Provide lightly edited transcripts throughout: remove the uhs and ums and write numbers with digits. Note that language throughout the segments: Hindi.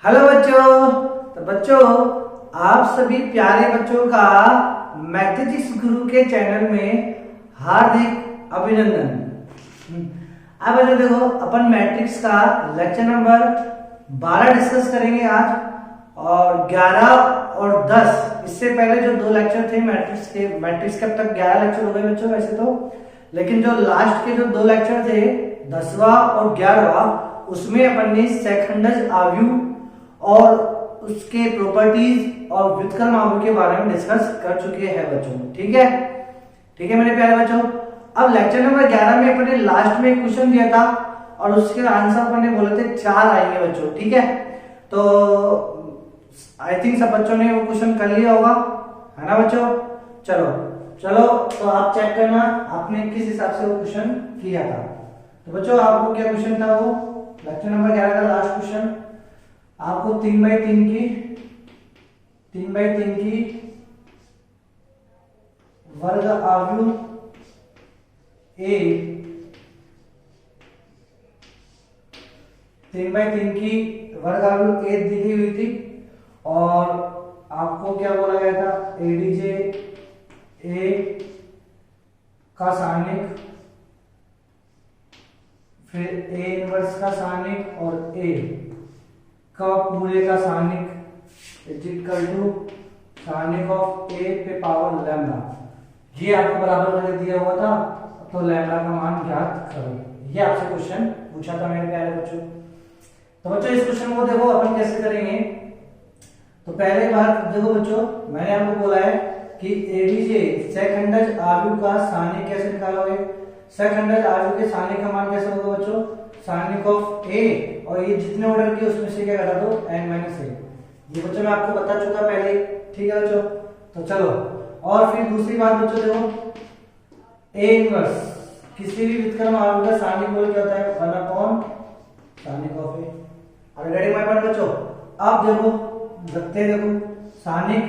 हेलो बच्चों। तो बच्चों, आप सभी प्यारे बच्चों का मैथमेटिक्स गुरु के चैनल में हार्दिक अभिनंदन। अब बच्चों देखो, अपन मैट्रिक्स का लेक्चर नंबर 12 डिस्कस करेंगे आज, और 11 और 10 इससे पहले जो दो लेक्चर थे मैट्रिक्स के अब तक 11 लेक्चर हो गए बच्चों वैसे तो, लेकिन जो लास्ट के जो दो लेक्चर थे 10वां और 11वां, उसमें अपन ने सेकंडज आव्यूह और उसके प्रॉपर्टीज और व्युत्क्रम आव्यूह के बारे में डिस्कस कर चुके हैं बच्चों। ठीक है मेरे प्यारे बच्चों। अब लेक्चर नंबर 11 में अपने लास्ट में एक क्वेश्चन दिया था और उसके आंसर अपन ने बोले थे 4 आएंगे बच्चों। ठीक है, तो आई थिंक सब बच्चों ने वो क्वेश्चन कर लिया होगा, है ना बच्चों। चलो तो आप चेक करना आपने किस हिसाब से वो क्वेश्चन किया था। तो बच्चों आपको क्या क्वेश्चन था, वो लेक्चर नंबर 11 का लास्ट क्वेश्चन आपको 3x3 की वर्ग आव्यूह ए 3x3 की वर्ग आव्यूह ए दी हुई थी, और आपको क्या बोला गया था, एडीजे ए का सारणिक, फिर ए इनवर्स का सारणिक और ए का पूरे का सारणिक इज इक्वल टू सारणिक ऑफ ए पे पावर लैम्डा। ये आपको बराबर करके दिया हुआ था, तो लैम्डा का मान ज्ञात करो। ये आपसे क्वेश्चन पूछा था मेरे प्यारे बच्चों। तो बच्चों इस क्वेश्चन को देखो अपन कैसे करेंगे। तो पहले बात देखो बच्चों, मैंने आपको बोला है कि एडीजे सेकंडज आव्यूह का सारणिक कैसे निकालोगे। सेकंडज आव्यूह के सारणिक का मान कैसे होगा बच्चों, सारणिक ऑफ ए, और ये जितने ऑर्डर किए उसमें से क्या घटा दो n-a। ये बच्चों मैं आपको बता चुका पहले। ठीक है बच्चों, तो चलो। और फिर दूसरी बात बच्चों देखो, ए इनवर्स किसी भी व्युत्क्रम आव्यूह का सारणिक बोल क्या होता है, 1 सारणिक ऑफ ए। और रेडी माय पॉइंट बच्चों। अब देखो रखते हैं, देखो सारणिक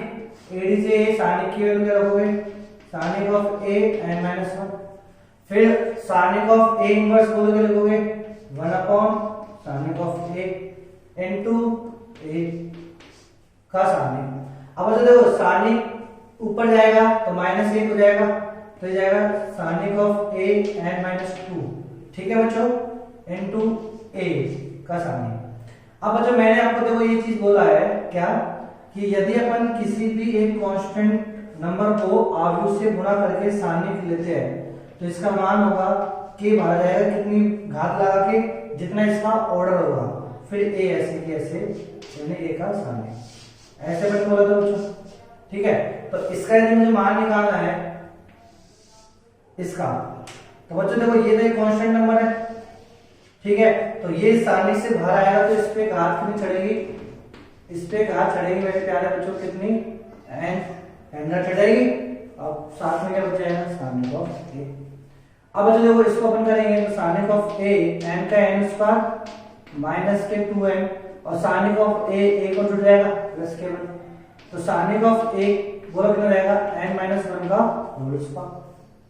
एडीजे ए, सारणिक की वैल्यू क्या रखोगे, सारणिक ऑफ ए n-1, फिर सारणिक ऑफ ए इनवर्स बोलोगे लिखोगे 1 सारणिक ऑफ ए इनटू ए का सारणिक। अब देखो सारणिक ऊपर जाएगा तो -1 हो जाएगा, तो ये जाएगा सारणिक ऑफ ए n-2। ठीक है बच्चों, इनटू ए का सारणिक। अब बच्चों मैंने आपको देखो ये चीज बोला है क्या, कि यदि अपन किसी भी एक कांस्टेंट नंबर को आव्यूह से गुणा करके सारणिक लेते हैं तो इसका मान होगा के भरा जाएगा कितनी घात लगा के, जितना इसका ऑर्डर होगा, फिर ए ऐसे के ऐसे, यानी ए का सारणिक ऐसे बन बोला था बच्चों। ठीक है, तो इसका यदि मुझे मान निकालना है इसका, तो बच्चों देखो ये तो एक कांस्टेंट नंबर है। ठीक है, तो ये सारणिक से बाहर आएगा तो इस पे घात कितनी चढ़ेगी, इस पे घात चढ़ेगी मेरे प्यारे बच्चों कितनी, n चढ़ेगी, अब साथ में क्या बच जाएगा, सारणिक ऑफ ए। अब बच्चों देखो इसको अपन करेंगे तो सारणिक ऑफ ए n का n स्क्वायर माइनस के 2n, और सारणिक ऑफ ए को जुड़ जाएगा प्लस के 1, तो सारणिक ऑफ ए बोलो कितना रहेगा, n-1 का होल स्क्वायर,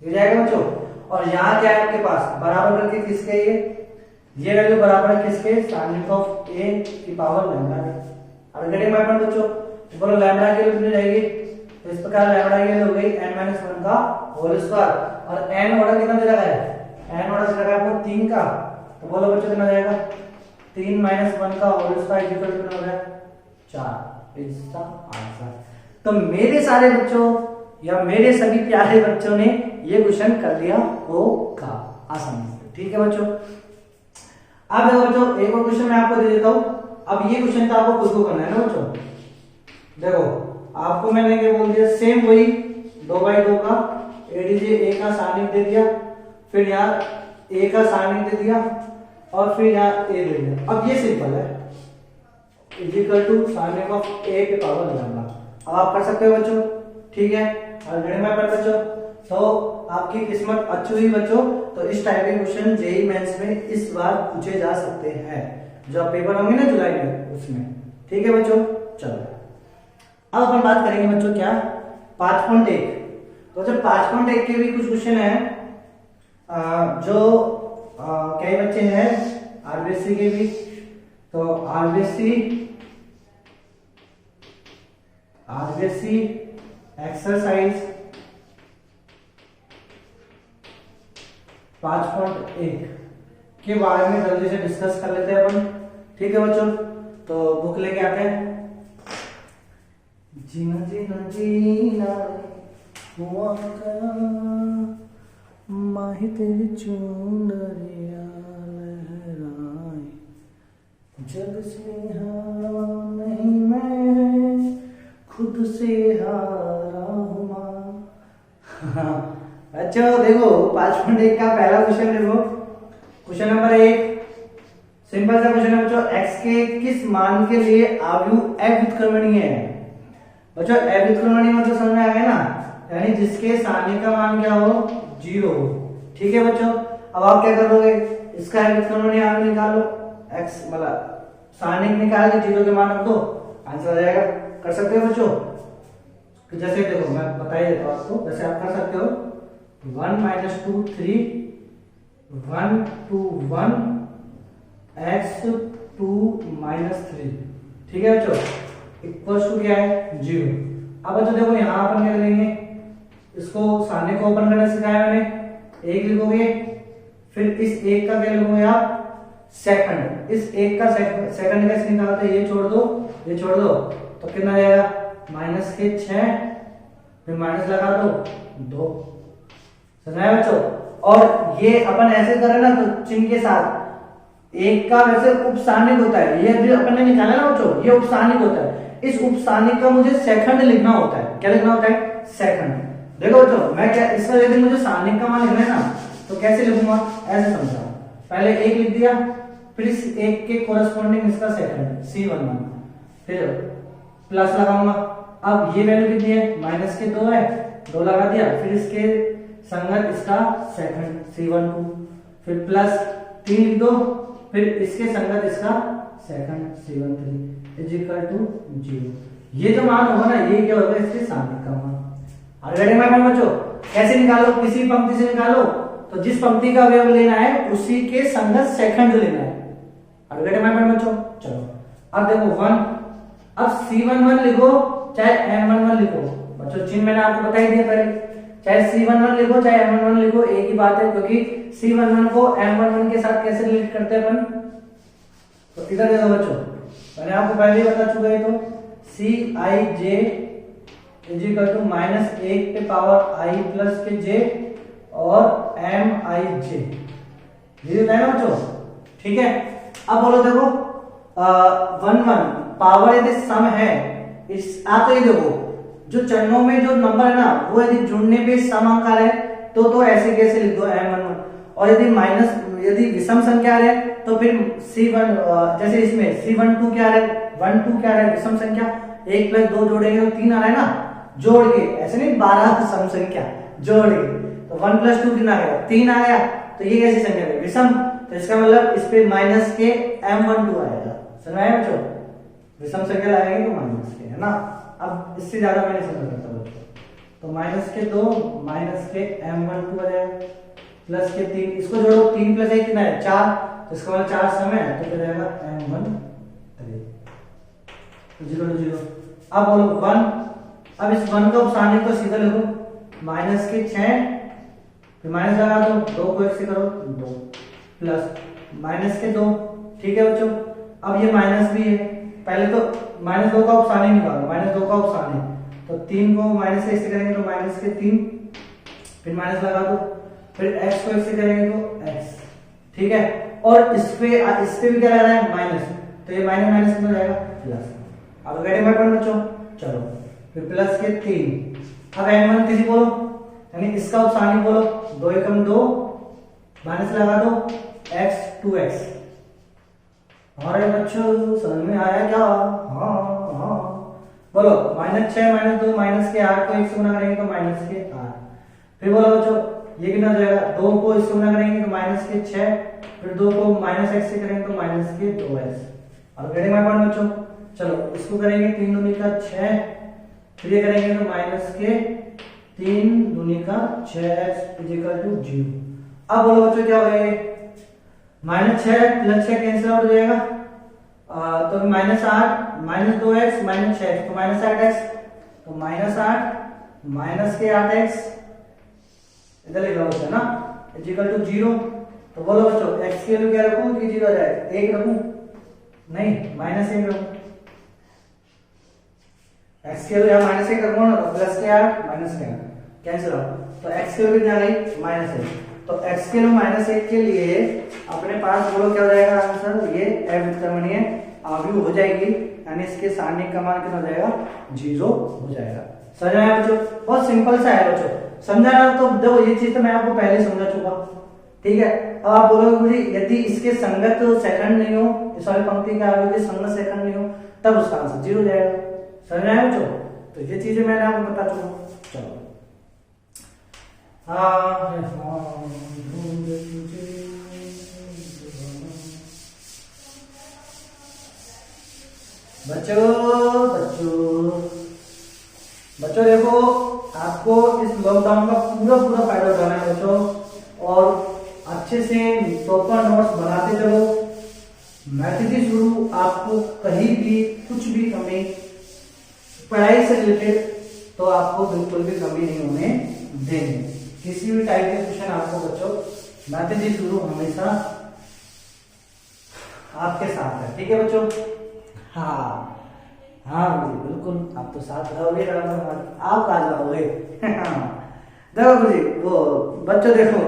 ये जाएगा बच्चों। और यहाँ क्या है आपके पास, बराबर करके किसके ये वैल्यू बराबर है किसके, सारणिक ऑफ ए की पावर लैम्डा के। अब गेटिंग माय पॉइंट बच्चों, तो बोलो लैम्डा की वैल्यू जाएगी, तो इस प्रकार लैम्डा की वैल्यू हो गई n-1 का होल स्क्वायर, और n ऑर्डर कितना दे रखा है, n ऑर्डर दे रखा है आपको 3 का, तो बोलो बच्चों कितना जाएगा, 3 - 1 का होल स्क्वायर इक्वल टू कितना हो गया, 4 इज द आंसर। तो मेरे सारे बच्चों या मेरे सभी प्यारे बच्चों ने ये क्वेश्चन कर लिया होगा आसानी से। ठीक है बच्चों। अब देखो बच्चों एक और क्वेश्चन मैं आपको दे देता हूं। अब ये क्वेश्चन तो आपको खुद को करना है ना बच्चों। देखो आपको मैंने क्या बोल दिया, सेम वही 2/2 का एडीजे ए का सारणिक दे दिया, फिर यहाँ ए का सारणिक दे दिया, और फिर यहाँ ए दे दिया। अब ये सिंपल है, इज इक्वल टू सारणिक ऑफ ए पे पावर लैम्डा। अब आप कर सकते हो बच्चों। ठीक है, और गणित में पर बच्चों तो आपकी किस्मत अच्छी हुई बच्चों, तो इस टाइप के क्वेश्चन जेईई मेंस में इस बार पूछे जा सकते हैं, जो पेपर होंगे ना जुलाई में उसमें। ठीक है बच्चों, चलो अब अपन बात करेंगे बच्चों क्या, 5.1। तो जब 5.1 के भी कुछ क्वेश्चन है जो कई बच्चे हैं आरबीएससी के भी, तो आरबीएससी आरबीएससी एक्सरसाइज 5.1 के बारे में जल्दी से डिस्कस कर लेते हैं अपन। ठीक है बच्चों, तो बुक लेके आते हैं। जीना जीना जीना हुआ माही तेरी चुनरिया लहराए, जग से हारा नहीं मैं, खुद से हारा हूँ मां। अच्छा देखो 5.1 का पहला क्वेश्चन देखो। क्वेश्चन नंबर 1 सिंपल सा क्वेश्चन है बच्चों, x के किस मान के लिए अवयव अव्युत्क्रमणीय है। बच्चों अव्युत्क्रमणीय मतलब समझ में आ गया ना, यानी जिसके सारणी का मान क्या हो 0 हो। ठीक है बच्चों, अब आप क्या करोगे, इसका अव्युत्क्रमणीय आप निकालो, x मतलब सारणी निकाल के 0 के मान रख दो, आंसर आ जाएगा। कर सकते हो बच्चों, जैसे देखो मैं बता ही देता हूं आपको, जैसे आप कर सकते हो 1 - 2 3 1 2 1 x 2 - 3। ठीक है बच्चों, इक्वल्स टू क्या है 0। अब बच्चों देखो यहाँ अपन क्या करेंगे, इसको सारणी को ओपन करना सिखाया मैंने। 1 लिखोगे, फिर इस 1 का क्या लिखोगे आप सेकंड, इस 1 का सेकंड कैसे निकालते हैं, ये छोड़ दो ये छोड़ दो, तो कितना आएगा -6, फिर माइनस लगा दो 2। समझाया बच्चों। और ये अपन ऐसे करें ना तो चिन्ह के साथ, 1 का वैसे उपसारणिक होता है, ये जो अपन ने निकाला ना बच्चों ये उपसारणिक होता है। इस उपसारणिक का मुझे सेकंड लिखना होता है। क्या लिखना होता है, सेकंड। देखो बच्चों मैं क्या, इसका यदि मुझे सारणी का मान लिखना है ना तो कैसे लिखूंगा, ऐसे समझा, पहले 1 लिख दिया, फिर इस 1 के कोरस्पॉन्डिंग इसका सेकंड C11, फिर प्लस लगाऊंगा। अब ये वैल्यू कितनी है -2 है, 2 लगा दिया, फिर इसके संगत इसका सेकंड C12, फिर प्लस 3 लिख दो, फिर इसके संगत इसका second C13 is equal to 0। ये जो मान होगा ना ये क्या होगा, इसके सारणी का मान। अलगेडे में बच्चों कैसे निकालो, किसी पंक्ति से निकालो तो जिस पंक्ति का अवयव लेना है उसी के संगत सेकंड लेना है। अलगेडे में बच्चों चलो अब देखो 1, अब C11 लिखो चाहे M11 लिखो। बच्चों चिन्ह मैंने आपको बता ही दिया पहले, चाहे C11 लिखो चाहे M11 लिखो एक ही बात है, क्योंकि C11 को M11 के साथ कैसे रिलेट करते हैं अपन। तो इधर देखो बच्चों, मैंने आपको पहले ही बता चुका है, तो Cij इज इक्वल टू -1 पे पावर i प्लस के j और Mij, ये है ना बच्चों। ठीक है, अब बोलो देखो 1 1 पावर यदि सम है, इस आप तो ये देखो जो चरणों में जो नंबर है ना वो यदि जुड़ने पे सम अंक है तो ऐसे कैसे लिख दो M11, और यदि विषम संख्या है तो फिर C1 जैसे इसमें C12 क्या है 1 2 क्या है विषम संख्या, 1 + 2 जोड़ेंगे तो 3 आ रहा है ना, जोड़ के, ऐसे नहीं 12 सम संख्या जोड़ के, तो 1 + 2 कितना आ गया 3 आ गया, तो ये कैसी संख्या है विषम, तो इसका मतलब इस पे माइनस के M12 आएगा। समझ आया बच्चों, विषम संख्या लाएंगे तो माइनस के, है ना। अब इससे ज्यादा मैं नहीं समझ सकता बच्चों, तो -के M12 आ जाएगा, प्लस के 3, इसको जोड़ो 3 + 1 कितना है 4, तो इसका मतलब 4 सम है तो क्या जाएगा M13 0 0। अब बोलो 1, अब इस 1 का उपसारणिक को सीधा लिखो -6, फिर माइनस लगा दो, 2 को 1 से करो 2 प्लस -2। ठीक है बच्चों, अब ये माइनस भी है, पहले तो -2 का उपसारणिक निकालो, -2 का उपसारणिक, तो 3 को माइनस से 1 से करेंगे तो -3, फिर माइनस लगा दो, फिर x को 1 से करेंगे तो x। ठीक है, और इस पे भी क्या लग रहा है माइनस, तो ये माइनस माइनस कितना जाएगा प्लस। अब गए बच्चों चलो, फिर प्लस के 3, अब M13 बोलो, यानी इसका उपसारणिक बोलो, 2 × 2 माइनस लगा दो x 2x। हमारे बच्चों समझ में आया क्या, हाँ बोलो -6 - 2 -8 को 1 से गुना करेंगे तो -8। फिर बोलो बच्चों ये कितना जाएगा, 2 को इससे गुना करेंगे तो -6, फिर 2 को -x से करेंगे तो -2x। अब गणित में पढ़ो बच्चों, चलो इसको करेंगे 3 दूनी का 6, फिर ये करेंगे तो -3 दूनी का 6x इज इक्वल टू 0। अब बोलो बच्चों क्या हो गया, -6 + 6 कैंसिल आउट हो जाएगा, तो -8 -2x -6 तो -8x, तो -8 माइनस के 8x इधर लिखा होता है ना इक्वल टू 0। तो बोलो बच्चों x की वैल्यू क्या रखूं कि 0 आ जाए? 1 रखूं? नहीं, -1 रखूं। x की वैल्यू -1 रखूं ना, तो प्लस के 8 माइनस के 8 कैंसिल आउट। तो x की वैल्यू क्या आ गई? -1। तो x की वैल्यू -1 के लिए अपने पास बोलो क्या हो जाएगा आंसर? ये अविकर्मणीय अवयव हो जाएगी, यानी इसके सारणिक का मान कितना हो जाएगा? 0 हो जाएगा। समझ में आया बच्चों? बहुत सिंपल सा है बच्चों, समझा ना? तो देखो ये चीज तो मैं आपको पहले समझा चुका, ठीक है। अब आप बोलोगे मुझे यदि इसके संगत सेकंड नहीं हो, इस वाली पंक्ति के आगे के संगत सेकंड नहीं हो, तब उसका आंसर 0 हो जाएगा। समझ में आया बच्चों? तो ये चीजें मैंने आपको बता चुका। चलो बच्चों बच्चों देखो, आपको इस लॉकडाउन का पूरा फायदा उठाना है बच्चों, और अच्छे से प्रॉपर नोट्स बनाते चलो। मैथ्स शुरू आपको कहीं भी कुछ भी कमी पढ़ाई से रिलेटेड तो आपको बिल्कुल भी कमी नहीं होने देंगे। किसी भी टाइप के क्वेश्चन आपको बच्चों मैथ्स शुरू हमेशा आपके साथ है, ठीक है बच्चों? हाँ बिल्कुल, आप तो साथ रहोगे, आप कहाँ जाओगे? देखो गुरुजी, वो बच्चों देखो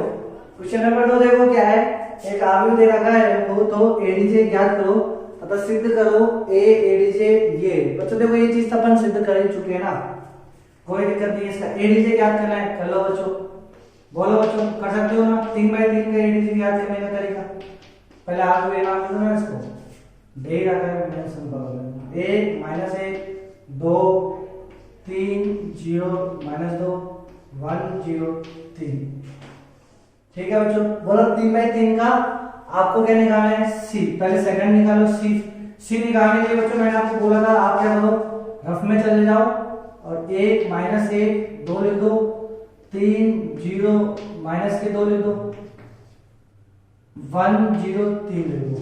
क्वेश्चन नंबर 2 देखो क्या है। एक अवयव दे रखा है वो, तो एडीजे ज्ञात करो अतः सिद्ध करो ए एडीजे ये। बच्चों देखो ये चीज तो अपन सिद्ध कर ही चुके हैं ना, कोई दिक्कत नहीं है। इसका एडीजे ज्ञात करना है, कर लो बच्चों। बोलो बच्चों, कर सकते हो ना? 3/3 का एडीजे ज्ञात करने का तरीका, पहले आप ये नाम दो ना, इसको दे रखा है मैंने, सिंपल 1 -1 2 3 0 -2 1 0 3, ठीक है बच्चों? बोलो 3/3 का आपको क्या निकालना है? सी। पहले सेकंड निकालो, सी निकालने के लिए बच्चों मैंने आपको बोला था आप क्या करो, रफ में चले जाओ और 1 -1 2 लिख दो, 3 0 माइनस के 2 लिख दो, 1 0 3 लिख दो।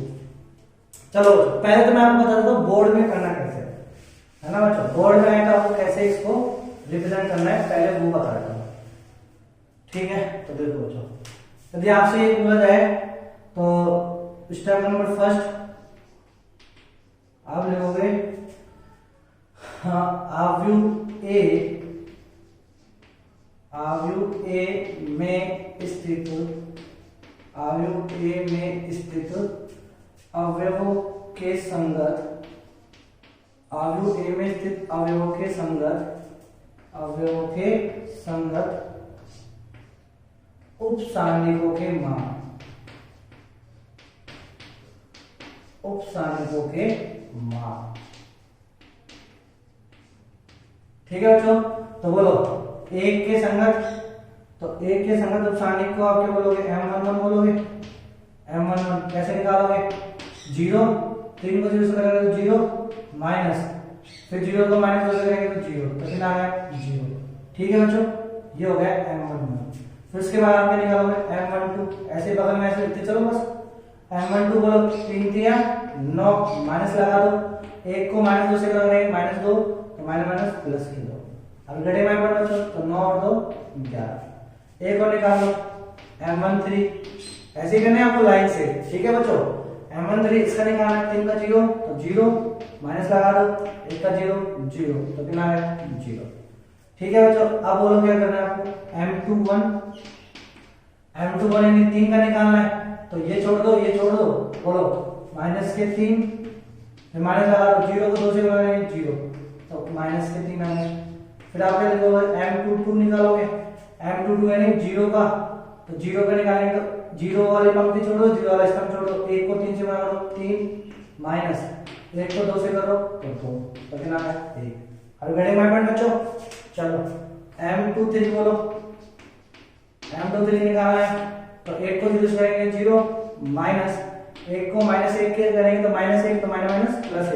चलो पहले तो मैं आपको बता देता हूं बोर्ड में करना कैसे है ना बच्चों। बोर्ड में है तो आपको कैसे इसको रिप्रेजेंट करना है पहले वो बता देता हूं, ठीक है? तो देखो बच्चों, यदि आपसे ये बोला जाए तो स्टेप नंबर फर्स्ट आप लिखोगे अवयव ए में स्थित अवयवों के संगत उपसारणिकों के मान ठीक है बच्चों? तो बोलो एक के संगत उपसारणिक को आप क्या बोलोगे? M11 बोलोगे। M11 कैसे निकालोगे? 0, 3 को 0 से करेंगे तो 0 माइनस, फिर 0 को -2 से करेंगे तो 0, तो कितना आ गया? 0, ठीक है बच्चों? ये हो गया M11। फिर उसके बाद आप क्या निकालोगे? M12, ऐसे बगल में ऐसे लिखते चलो बस। M12 बोलो 3 3 9 माइनस लगा दो, 1 को -2 से करोगे -2 तो माइनस प्लस की दो, अब घटे में पड़ बच्चों तो 9 और 2 11। एक और निकाल लो M13, ऐसे ही करना है आपको लाइन से, ठीक है बच्चों? M13 इसका निकालना है, 3 का 0 तो 0 माइनस लगा दो, 1 का 0 0 तो कितना है? 0, ठीक है बच्चों? अब बोलो क्या करना है आपको? M21 यानी 3 का निकालना है, तो ये छोड़ दो ये छोड़ दो, बोलो माइनस के 3, फिर माइनस लगा दो, 0 को 2 से लगाएंगे 0 तो माइनस के 3 आ गए। फिर आप क्या लिखोगे? M22 निकालोगे, M22 यानी 0 का, तो 0 का निकालेंगे तो 0 वाली पंक्ति छोड़ो, 0 वाला स्तंभ छोड़ो, 1 को 3 से बना दो 3 माइनस 1 को 2 से करो तो 2, तो कितना है? 1। अब घड़े में पॉइंट बच्चों, चलो M23 बोलो, M23 निकालना है तो 1 को 0 से करेंगे 0 माइनस 1 को -1 के करेंगे तो -1 तो माइनस प्लस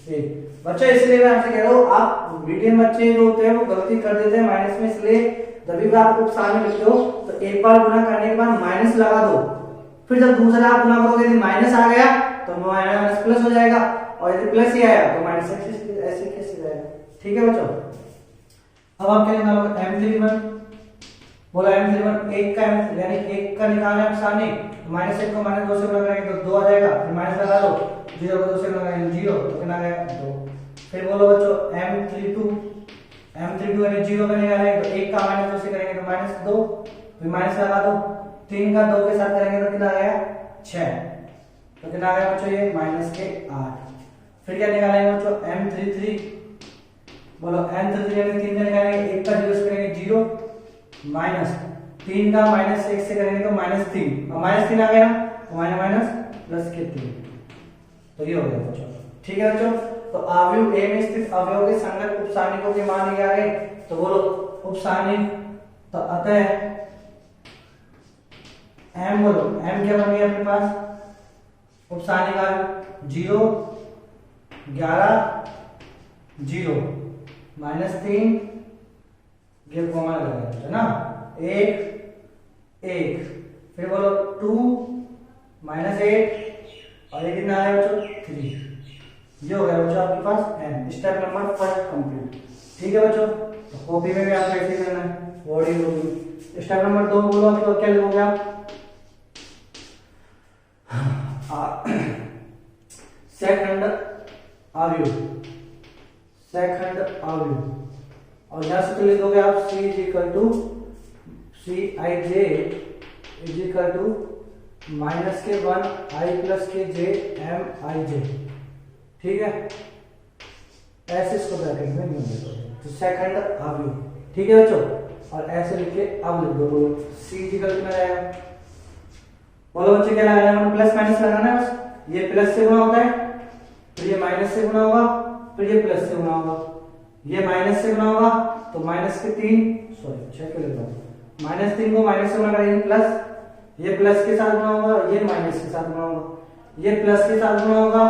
1। बच्चों इसलिए मैं आपसे कह रहा हूँ, आप मीडियम बच्चे जो होते हैं वो गलती कर देते हैं माइनस में, इसलिए जब भी आप उपसारण लिखते हो तो एक बार गुना करने के बाद माइनस लगा दो, फिर जब दूसरा आप गुना करोगे यदि माइनस आ गया तो माइनस प्लस हो जाएगा, और यदि प्लस ही आया तो माइनस ऐसे कैसे जाएगा, ठीक है बच्चों? अब आप क्या निकालोगे M31, बोला M31 एक का यानी एक का निकालना है सामने, माइनस एक को माइनस दो से गुणा करेंगे तो 2 आ जाएगा, फिर माइनस लगा दो, 0 को 2 से गुणा करेंगे 0, तो कितना आ गया 2। फिर बोलो बच्चों M32 यानी 0 का निकालेंगे तो एक का माइनस 2 से करेंगे तो माइनस 2, फिर माइनस लगा दो, 3 का 2 के साथ करेंगे तो कितना आ गया 6, तो कितना आ गया बच्चों ये माइनस के 8। फिर क्या निकालेंगे बच्चों M33, बोलो M33 यानी 3 का निकालेंगे, एक का 0 से करेंगे 0, माइनस 3 का माइनस 1 से करेंगे तो माइनस 3, और माइनस 3 आ गया ना, तो माइनस प्लस के 3, तो ये हो गया बच्चों। ठीक है बच्चों, तो अवयव ए में स्थित अवयव के संगत उपसानिकों के मान ये आ गए, तो बोलो उपसानिक, तो अतः m, बोलो m क्या बन गया अपने पास उपसानिक आ 0 11 0 माइनस 3, ये कॉमन लगा है ना, 1 1, फिर बोलो 2 माइनस 8, और ये कितना आया बच्चों 3, ये हो गया बच्चों आपके पास n। Step number first complete. ठीक है बच्चों, तो कॉपी में भी आपको ऐसे करना है, बॉडी होगी। स्टेप नंबर 2 बोलो आप क्या लिखोगे आप, सेकंड अवयव, सेकंड अवयव, और यहां से तो लिखोगे आप C is equal to Cij is equal to minus के 1 I प्लस के j Mij। ठीक है, ऐसे इसको ब्रैकेट में नहीं लिखोगे, तो सेकंड अवयव। ठीक है बच्चों, और ऐसे लिख के अब लिख दो, बोलो C इज इक्वल टू में रहेगा, बोलो बच्चे क्या लगाना है, प्लस माइनस लगाना है बस, ये प्लस से गुणा होता है, फिर ये माइनस से गुणा होगा, फिर ये प्लस से गुणा होगा, ये माइनस से गुणा होगा तो माइनस के 3, सॉरी 6 के लेता हूं, माइनस 3 को माइनस से गुणा करेंगे प्लस, ये प्लस के साथ गुणा होगा, ये माइनस के साथ गुणा होगा, ये प्लस के साथ गुणा होगा,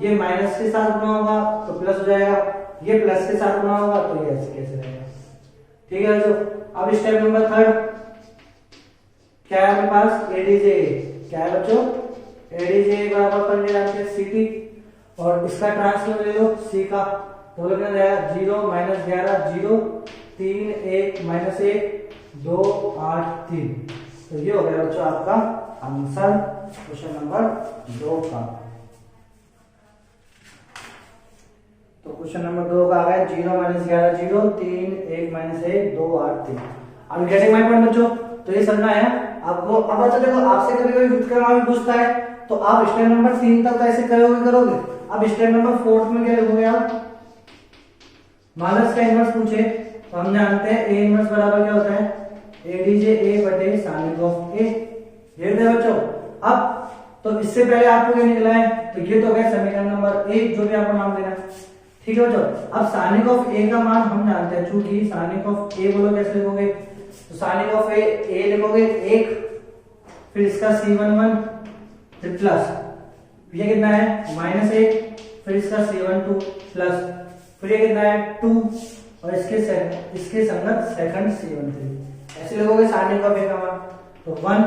ये माइनस के साथ गुणा होगा तो प्लस हो जाएगा, ये प्लस के साथ गुणा होगा तो ये ऐसे कैसे रहेगा। ठीक है बच्चों, अब स्टेप नंबर 3 क्या है हमारे पास, एडीजे, क्या है बच्चों एडीजे बराबर कर लेना है सीटी, और इसका ट्रांसफर ले लो सी का, तो कितना जाएगा 0 माइनस 11 0 3 1 माइनस 1 2 8 3, तो ये हो गया बच्चों आपका आंसर क्वेश्चन नंबर 2 का। तो क्वेश्चन नंबर 2 का आ गया 0 माइनस 11 0 3 1 माइनस 1 2 8 3। अब गेटिंग माय पॉइंट बच्चों, तो ये समझना है आपको। अब बच्चों देखो आपसे कभी कभी व्युत्क्रम भी पूछता है, तो आप स्टेप नंबर 3 तक तो ऐसे करोगे। अब स्टेप नंबर 4 में क्या लिखोगे आप, माइनस का इनवर्स पूछे तो हम जानते हैं ए इनवर्स बराबर क्या होता है एडीजे ए बटे साइन ऑफ ए, ये है बच्चों। अब तो इससे पहले आपको क्या निकला है, तो ये तो गया समीकरण नंबर 1 जो भी आपको नाम देना है। ठीक है बच्चों, अब साइन ऑफ ए का मान हम जानते हैं, चूंकि साइन ऑफ ए बोलो कैसे लिखोगे, तो साइन ऑफ ए लिखोगे 1, फिर इसका C11 फिर प्लस, ये कितना है -1, फिर इसका C12 प्लस, फिर ये कितना है 2, और इसके संगत सेकंड C13, ऐसे लोगे साइन ऑफ ए का मान। तो 1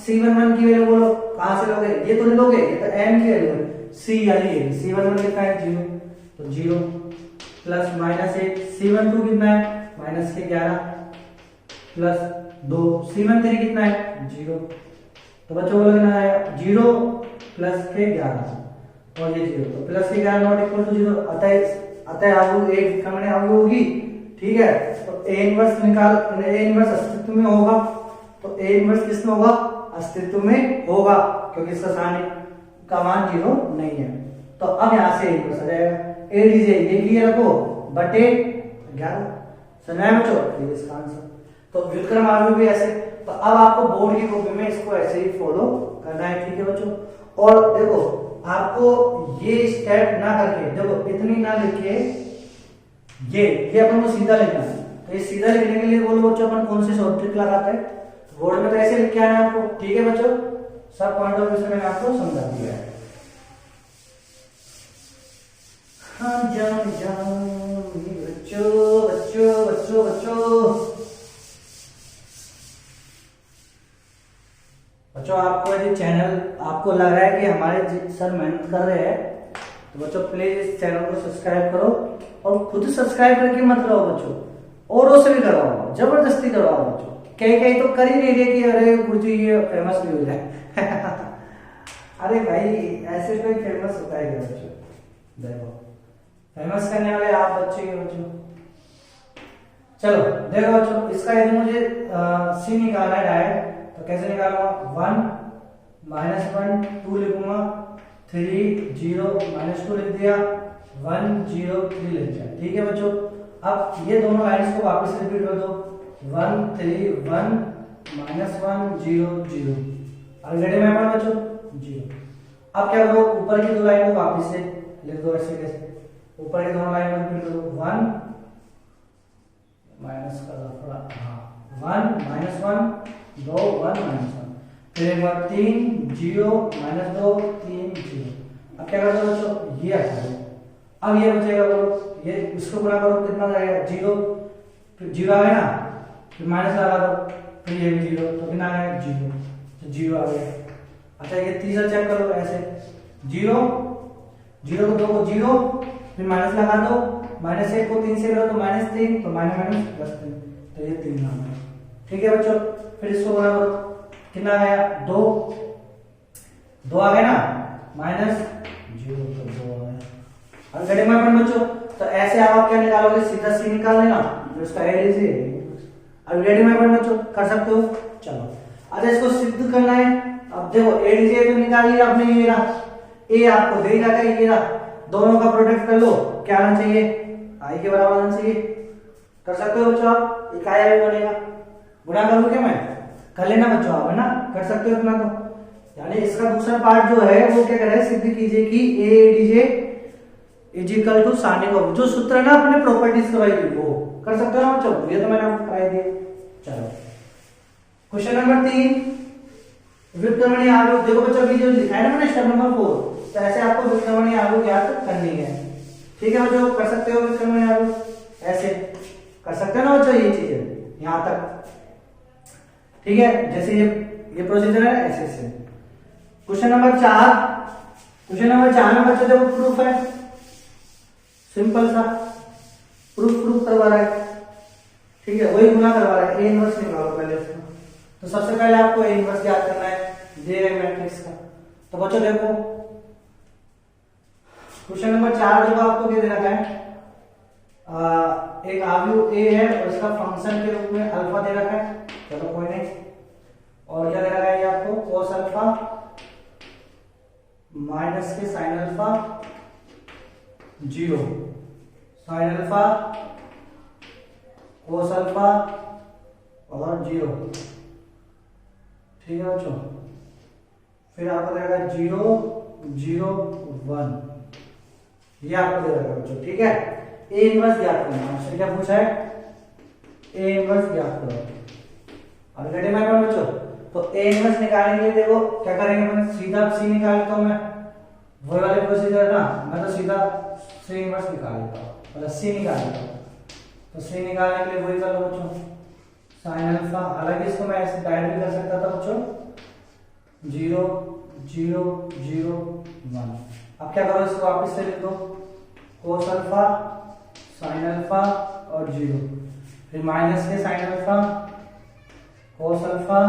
C11 की वैल्यू बोलो कहां से लोगे, ये तो नहीं लोगे, ये तो n की वैल्यू है, C यानी ये C11 कितना है 0, तो 0 प्लस -1 C12 कितना है -11 प्लस 2 C13 कितना है 0, तो बच्चों बोलो कितना है 0 प्लस के 11 और ये 0, तो प्लस के 11 नॉट इक्वल टू 0, अतः अवयव एक का माने अवयव होगी। ठीक है, तो A इनवर्स निकाल, A इनवर्स अस्तित्व में होगा, तो A इनवर्स किसमें होगा, अस्तित्व में होगा, क्योंकि इसका साइन का मान 0 नहीं है। तो अब यहां से A इनवर्स आ जाएगा, एडीजे ये भी रखो बटे 11, समझ में बच्चों, ये इसका आंसर। तो व्युत्क्रम अवयव भी ऐसे, तो अब आपको बोर्ड की कॉपी में इसको ऐसे ही फॉलो करना है। ठीक है बच्चों, और देखो आपको ये स्टेप ना करके, देखो इतनी ना लिखिए, ये अपन को सीधा लिखना है। तो ये सीधा लिखने के लिए बोलो बच्चों अपन कौन से शॉर्ट ट्रिक लगाते हैं, बोर्ड में तो ऐसे लिख के आना है आपको। ठीक है बच्चों, सब पॉइंट ऑफ व्यू से मैंने आपको समझा दिया है। हाँ जाओ बच्चों बच्चों बच्चों बच्चों बच्चों, आपको यदि चैनल आपको लग रहा है कि हमारे सर मेहनत कर रहे हैं, तो बच्चों प्लीज इस चैनल को सब्सक्राइब करो, और खुद सब्सक्राइब करके मत रहो बच्चों, औरों से भी करवाओ, जबरदस्ती करवाओ बच्चों। कई कई तो कर ही नहीं रहे कि अरे गुरुजी ये फेमस भी हो जाए अरे भाई ऐसे कोई फेमस होता है क्या बच्चों? देखो फेमस करने वाले आप बच्चे के बच्चों। चलो देखो बच्चों, इसका यदि मुझे सी निकालना है डायरेक्ट, तो कैसे निकालूंगा? 1 -1 2 लिखूंगा, 3 0 -2 लिख दिया, 1 0 3 लिख दिया। ठीक है बच्चों, अब ये दोनों लाइंस को वापस रिपीट कर दो, 1 3 1 -1 0 0। ऑलरेडी मैं पढ़ा बच्चों 0। अब क्या करो, ऊपर की दो लाइन को वापस से लिख दो ऐसे कैसे, ऊपर की दोनों लाइन को रिपीट करो, 1 माइनस का थोड़ा, हाँ 1 -1 2 1 -1, फिर एक बार 3 0 -2 3 0। अब क्या करो बच्चों, ये हटा दो, अब ये बचेगा बोलो, ये इसको गुणा करो कितना जाएगा 0, फिर 0 आ गया ना, फिर माइनस लगा दो, फिर ये भी 0, तो कितना आ गया 0, तो 0 आ गया। अच्छा ये तीसरा चेक करो ऐसे, 0 0 को 2 को 0, फिर माइनस लगा दो, -1 को 3 से लो तो -3, तो -3, तो ये 3 आ गया। ठीक है बच्चों, फिर इसको गुणा करो, कितना आ गया 2 2 आ गया ना, -0 तो 2 आ गया। अब गणित में अपन बच्चों, तो ऐसे आप क्या निकालोगे, सीधा सी निकाल लेना, तो इसका एडीसी। अब गणित में अपन बच्चों कर सकते हो। चलो अच्छा इसको सिद्ध करना है। अब देखो एडीसी तो निकाल लिया आपने, ये रहा ए आपको दे रहा है, ये रहा, दोनों का प्रोडक्ट कर लो, क्या आना चाहिए, आई के बराबर आना चाहिए। कर सकते हो बच्चों आप, इकाई भी बनेगा। गुणा करूं क्या मैं, कर लेना बच्चों आप, है ना, कर सकते हो इतना तो। यानी इसका दूसरा पार्ट जो है वो क्या कर रहा है, सिद्ध कीजिए कि ए डीजे इज इक्वल टू सारणिक का जो सूत्र है ना अपने प्रॉपर्टीज करवाई थी वो कर सकते हो ना बच्चों, ये तो मैंने आपको कराई दी। चलो क्वेश्चन नंबर 3, व्युत्क्रमणीय आव्यूह। देखो बच्चों अभी जो लिखा है ना मैंने स्टेप नंबर 4, तो ऐसे आपको व्युत्क्रमणीय आव्यूह ज्ञात करनी है। ठीक है बच्चों, कर सकते हो व्युत्क्रमणीय आव्यूह, ऐसे कर सकते हो ना बच्चों, ये चीजें यहां तक। ठीक है, जैसे ये प्रोसीजर है ऐसे ऐसे। क्वेश्चन नंबर 4, क्वेश्चन नंबर 4 में बच्चों देखो प्रूफ है, सिंपल सा प्रूफ करवा रहा है। ठीक है, वही गुना करवा रहा है, ए इनवर्स निकालो पहले इसका। तो सबसे पहले आपको ए इनवर्स ज्ञात करना है दिए गए मैट्रिक्स का। तो बच्चों देखो क्वेश्चन नंबर 4 जो आपको दे रखा है, एक आव्यूह ए है और इसका फंक्शन के रूप में अल्फा दे रखा है। चलो कोई नहीं, और क्या दे रखा है ये आपको, cos अल्फा माइनस के sin alpha 0, sin alpha cos alpha और 0। ठीक है बच्चों, फिर आपको दे रखा है 0 0 1, ये आपको दे रखा है बच्चों। ठीक है, ए इनवर्स ज्ञात करना, आपसे क्या पूछा है, ए इनवर्स ज्ञात करो। ऑलरेडी मैं पढ़ा बच्चों, तो ए इनवर्स निकालने के लिए देखो क्या करेंगे अपन, सीधा सी निकालता हूं मैं, वो वाले प्रोसीजर है ना, मैं तो सीधा सी इनवर्स निकाल लेता हूं, मतलब सी निकाल लेता हूं। तो सी निकालने के लिए वही कर लो बच्चों, sin अल्फा, हालांकि इसको मैं ऐसे डायरेक्ट भी कर सकता था बच्चों, 0 0 0 1। अब क्या करो, इसको वापस से लिख दो, cos अल्फा sin अल्फा और 0, फिर माइनस के sin अल्फा cos अल्फा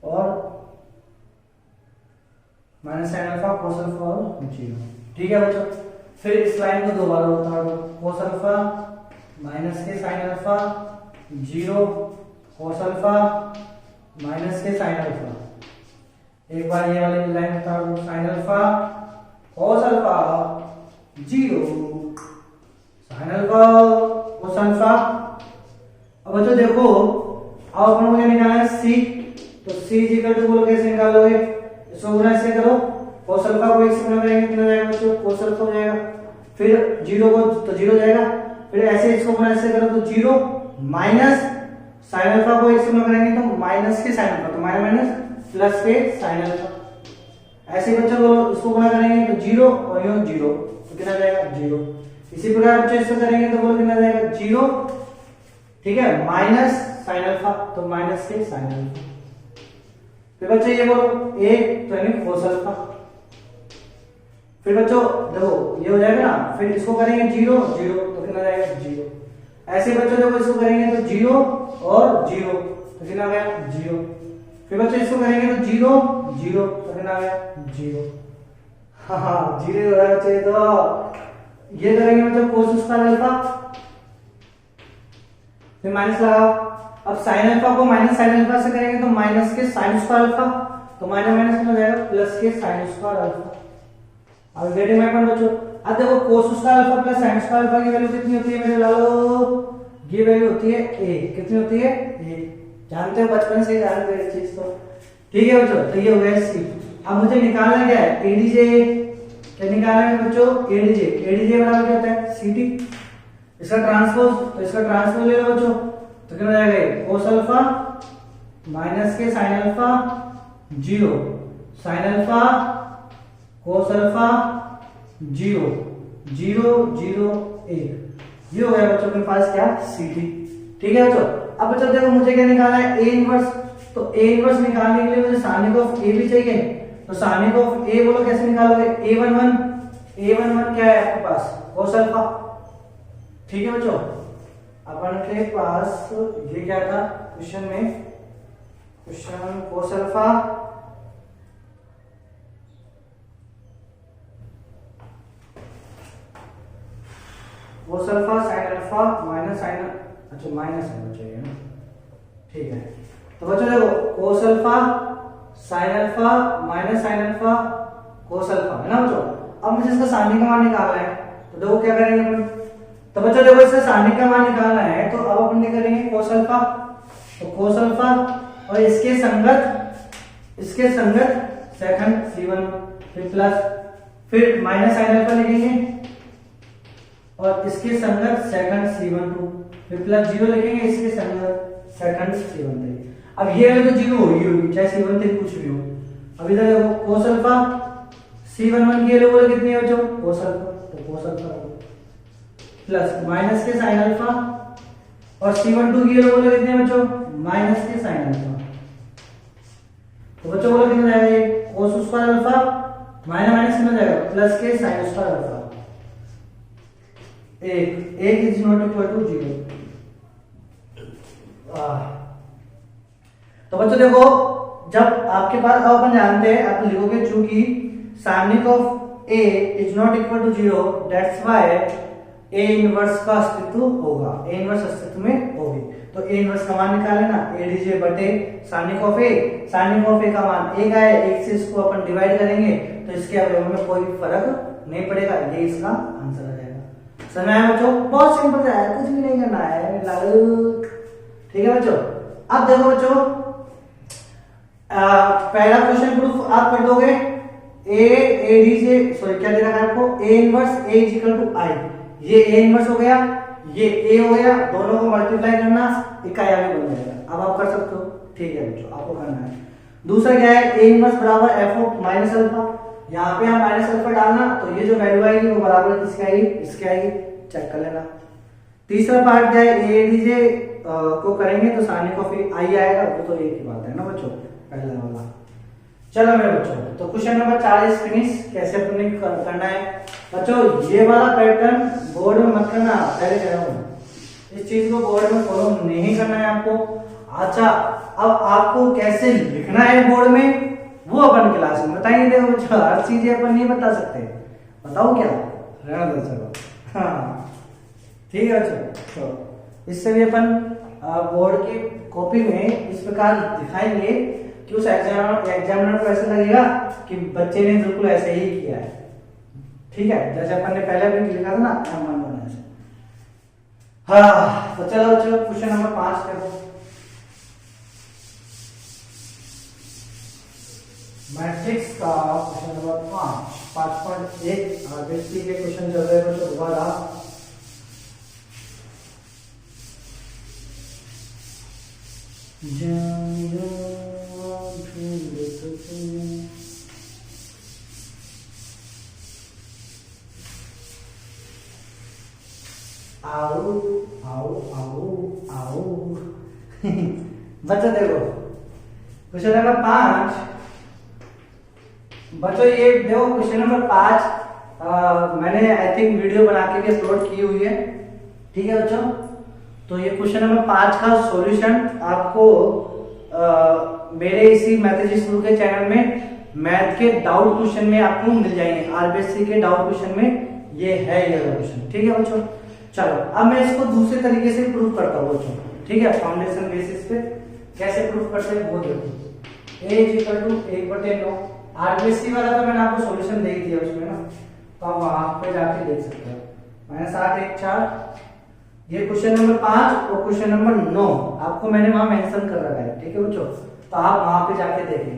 और minus sin alpha cos alpha और 0। ठीक है बच्चों, फिर इस लाइन को दोबारा उतार दो, cos अल्फा माइनस के sin alpha 0 cos alpha minus के sin अल्फा। एक बार ये वाली लाइन उतार दो, sin alpha cos alpha 0 sin alpha cos alpha. अब बच्चों देखो, अब अपन को क्या निकालना है, c, तो c इक्वल टू बोलो कैसे निकालोगे, इसको गुणा ऐसे करो, cos अल्फा को 1 से गुणा करेंगे कितना जाएगा बच्चों, cos अल्फा हो जाएगा, फिर 0 को तो 0 जाएगा, फिर ऐसे इसको गुणा ऐसे करो तो 0 माइनस sin अल्फा को 1 से गुणा करेंगे तो माइनस के sin अल्फा, तो माइनस प्लस के sin अल्फा। ऐसे ही बच्चों को इसको गुणा करेंगे तो 0 और यो 0, तो कितना जाएगा 0। इसी प्रकार बच्चों इसको करेंगे तो बोलो कितना जाएगा 0, ठीक है, माइनस sin अल्फा, तो माइनस के sin अल्फा। फिर बच्चों ये बोलो 1 तो यानी cos अल्फा। फिर बच्चों देखो ये हो जाएगा ना, फिर इसको करेंगे 0 0, तो कितना जाएगा 0। ऐसे बच्चों देखो इसको करेंगे तो 0 और 0 तो कितना आ गया 0। फिर बच्चों इसको करेंगे तो 0 0 तो कितना आ गया 0। हाँ 0 हो रहा है बच्चे। तो ये करेंगे बच्चों कोस स्क्वायर अल्फा, फिर माइनस लगाओ। अब साइन अल्फा को माइनस साइन अल्फा से करेंगे तो माइनस के साइन स्क्वायर अल्फा, तो माइनस माइनस कितना हो जाएगा प्लस के साइन स्क्वायर अल्फा। अब गेटिंग माय पॉइंट बच्चों। अब देखो cos square alpha plus sine square alpha की वैल्यू कितनी होती है मेरे लालो? ये वैल्यू होती है a। कितनी होती है a? जानते हो बचपन से ही जानते हो इस चीज को। ठीक है बच्चों, तो ये हो गया c। अब मुझे निकालना क्या है एडीजे। क्या निकालना है बच्चों एडीजे। एडीजे बराबर क्या होता है ct। इसका ट्रांसपोज, तो इसका ट्रांसपोज ले लो बच्चों, तो कितना हो जाएगा कोस अल्फा माइनस के sine alpha 0 sign alpha cos alpha 0 0 0 1। ये हो गया बच्चों के पास क्या ct। ठीक है बच्चों। अब बच्चों देखो मुझे क्या निकालना है a इनवर्स। तो a इनवर्स निकालने के लिए मुझे सानिक ऑफ a भी चाहिए। तो सानिक ऑफ a बोलो कैसे निकालोगे a11। a11 क्या है आपके पास कोस अल्फा। ठीक है बच्चों, अपन के पास ये क्या था क्वेश्चन में, question cos alpha cos alpha sine alpha minus sine, अच्छा माइनस है बच्चों ये ना। ठीक है, तो बच्चों देखो cos alpha sine alpha minus sine alpha cos alpha है ना बच्चों। अब मुझे इसका सारणी का मान निकालना है, तो देखो क्या करेंगे अपन। तो बच्चों देखो इसका सारणी का मान निकालना है, तो अब अपन क्या करेंगे कोस अल्फा, तो कोस अल्फा और इसके संगत सेकंड c1 फिर प्लस, फिर माइनस साइन अल्फा लिखेंगे और इसके संगत सेकंड c12 फिर प्लस 0 लिखेंगे इसके संगत सेकंड c13। अब ये तो 0 होगी चाहे c13 कुछ भी हो। अब इधर देखो कोस अल्फा c11 की वैल्यू कितनी है बच्चों कोस अल्फा, तो कोस अल्फा प्लस माइनस के साइन अल्फा और c12 की वैल्यू कितनी है बच्चों माइनस के साइन अल्फा। तो बच्चों बोलो कितना जाएगा cos square alpha minus minus कितना जाएगा प्लस के साइन स्क्वायर अल्फा। एक इज नॉट इक्वल टू 0। तो बच्चों देखो जब आपके पास, अब अपन जानते हैं आप लिखोगे चूंकि सारणिक of a is not equal to 0 that's why a inverse का अस्तित्व होगा, a इनवर्स अस्तित्व में होगी। तो a इनवर्स का मान निकाल लेना adj बटे सारणिक ऑफ a। सारणिक ऑफ a का मान 1 है, 1 से इसको अपन डिवाइड करेंगे तो इसके अवयव में कोई फर्क नहीं पड़ेगा, ये इसका आंसर आ जाएगा। समझ आया बच्चों, बहुत सिंपल है, कुछ भी नहीं करना है लागू। ठीक है बच्चों। अब देखो बच्चों पहला क्वेश्चन प्रूफ आप कर दोगे सॉरी क्या दे रखा है आपको a inverse a is equal to i। ये a इनवर्स हो गया, ये a हो गया, दोनों को मल्टीप्लाई करना इकाई आगे बन जाएगा। अब आप कर सकते हो। ठीक है बच्चों, आपको करना है। दूसरा क्या है a इनवर्स बराबर f ऑफ माइनस अल्फा। यहाँ पे आप माइनस अल्फा डालना तो ये जो वैल्यू आएगी वो बराबर किसकी आएगी इसकी आएगी, चेक कर लेना। तीसरा पार्ट क्या है a dj को करेंगे तो सारणिक ऑफ i आएगा, वो तो एक ही बात है ना बच्चों पहला वाला। चलो मेरे बच्चों, तो क्वेश्चन नंबर 40 फिनिश। कैसे अपने करना है बच्चों, ये वाला पैटर्न बोर्ड में मत करना, पहले कह रहा हूं इस चीज को बोर्ड में फॉलो नहीं करना है आपको। अच्छा अब आपको कैसे लिखना है बोर्ड में वो अपन क्लास में बताएंगे। देखो बच्चों हर चीजें अपन नहीं बता सकते, बताओ क्या रहना दो चलो। हाँ ठीक है बच्चों, तो इससे भी अपन बोर्ड की कॉपी में इस प्रकार दिखाएंगे कि उस एग्जामिनर को ऐसा लगेगा कि बच्चे ने बिल्कुल ऐसे ही किया है। ठीक है, जैसे अपन ने पहले भी लिखा था ना मन बनाने से। हाँ तो चलो बच्चों क्वेश्चन नंबर 5 कर दो। मैट्रिक्स का क्वेश्चन नंबर 5.1 आरबीसी के क्वेश्चन चल रहे हैं दोबारा। आओ आओ आओ आओ बच्चों देखो क्वेश्चन नंबर 5। बच्चों ये देखो क्वेश्चन नंबर 5 मैंने आई थिंक वीडियो बना के भी अपलोड की हुई है। ठीक है बच्चों, तो ये क्वेश्चन नंबर 5 का सॉल्यूशन आपको मेरे इसी मैथेजिक्स गुरु के चैनल में मैथ के डाउट क्वेश्चन में आपको मिल जाएंगे। आरबीएससी के डाउट क्वेश्चन में ये है ये क्वेश्चन। ठीक है बच्चों, चलो अब मैं इसको दूसरे तरीके से प्रूव करता हूँ बच्चों। ठीक है, फाउंडेशन बेसिस पे कैसे प्रूव करते हैं वो देखो। a = 1/9। आरबीएससी वाला तो मैंने आपको सॉल्यूशन दे दिया उसमें ना, तो आप वहां पे जाके देख सकते हो। -8 1 4 ये क्वेश्चन नंबर 5 और क्वेश्चन नंबर 9 आपको मैंने वहां मेंशन कर रखा है। ठीक है बच्चों, तो आप वहां पे जाके देखिए।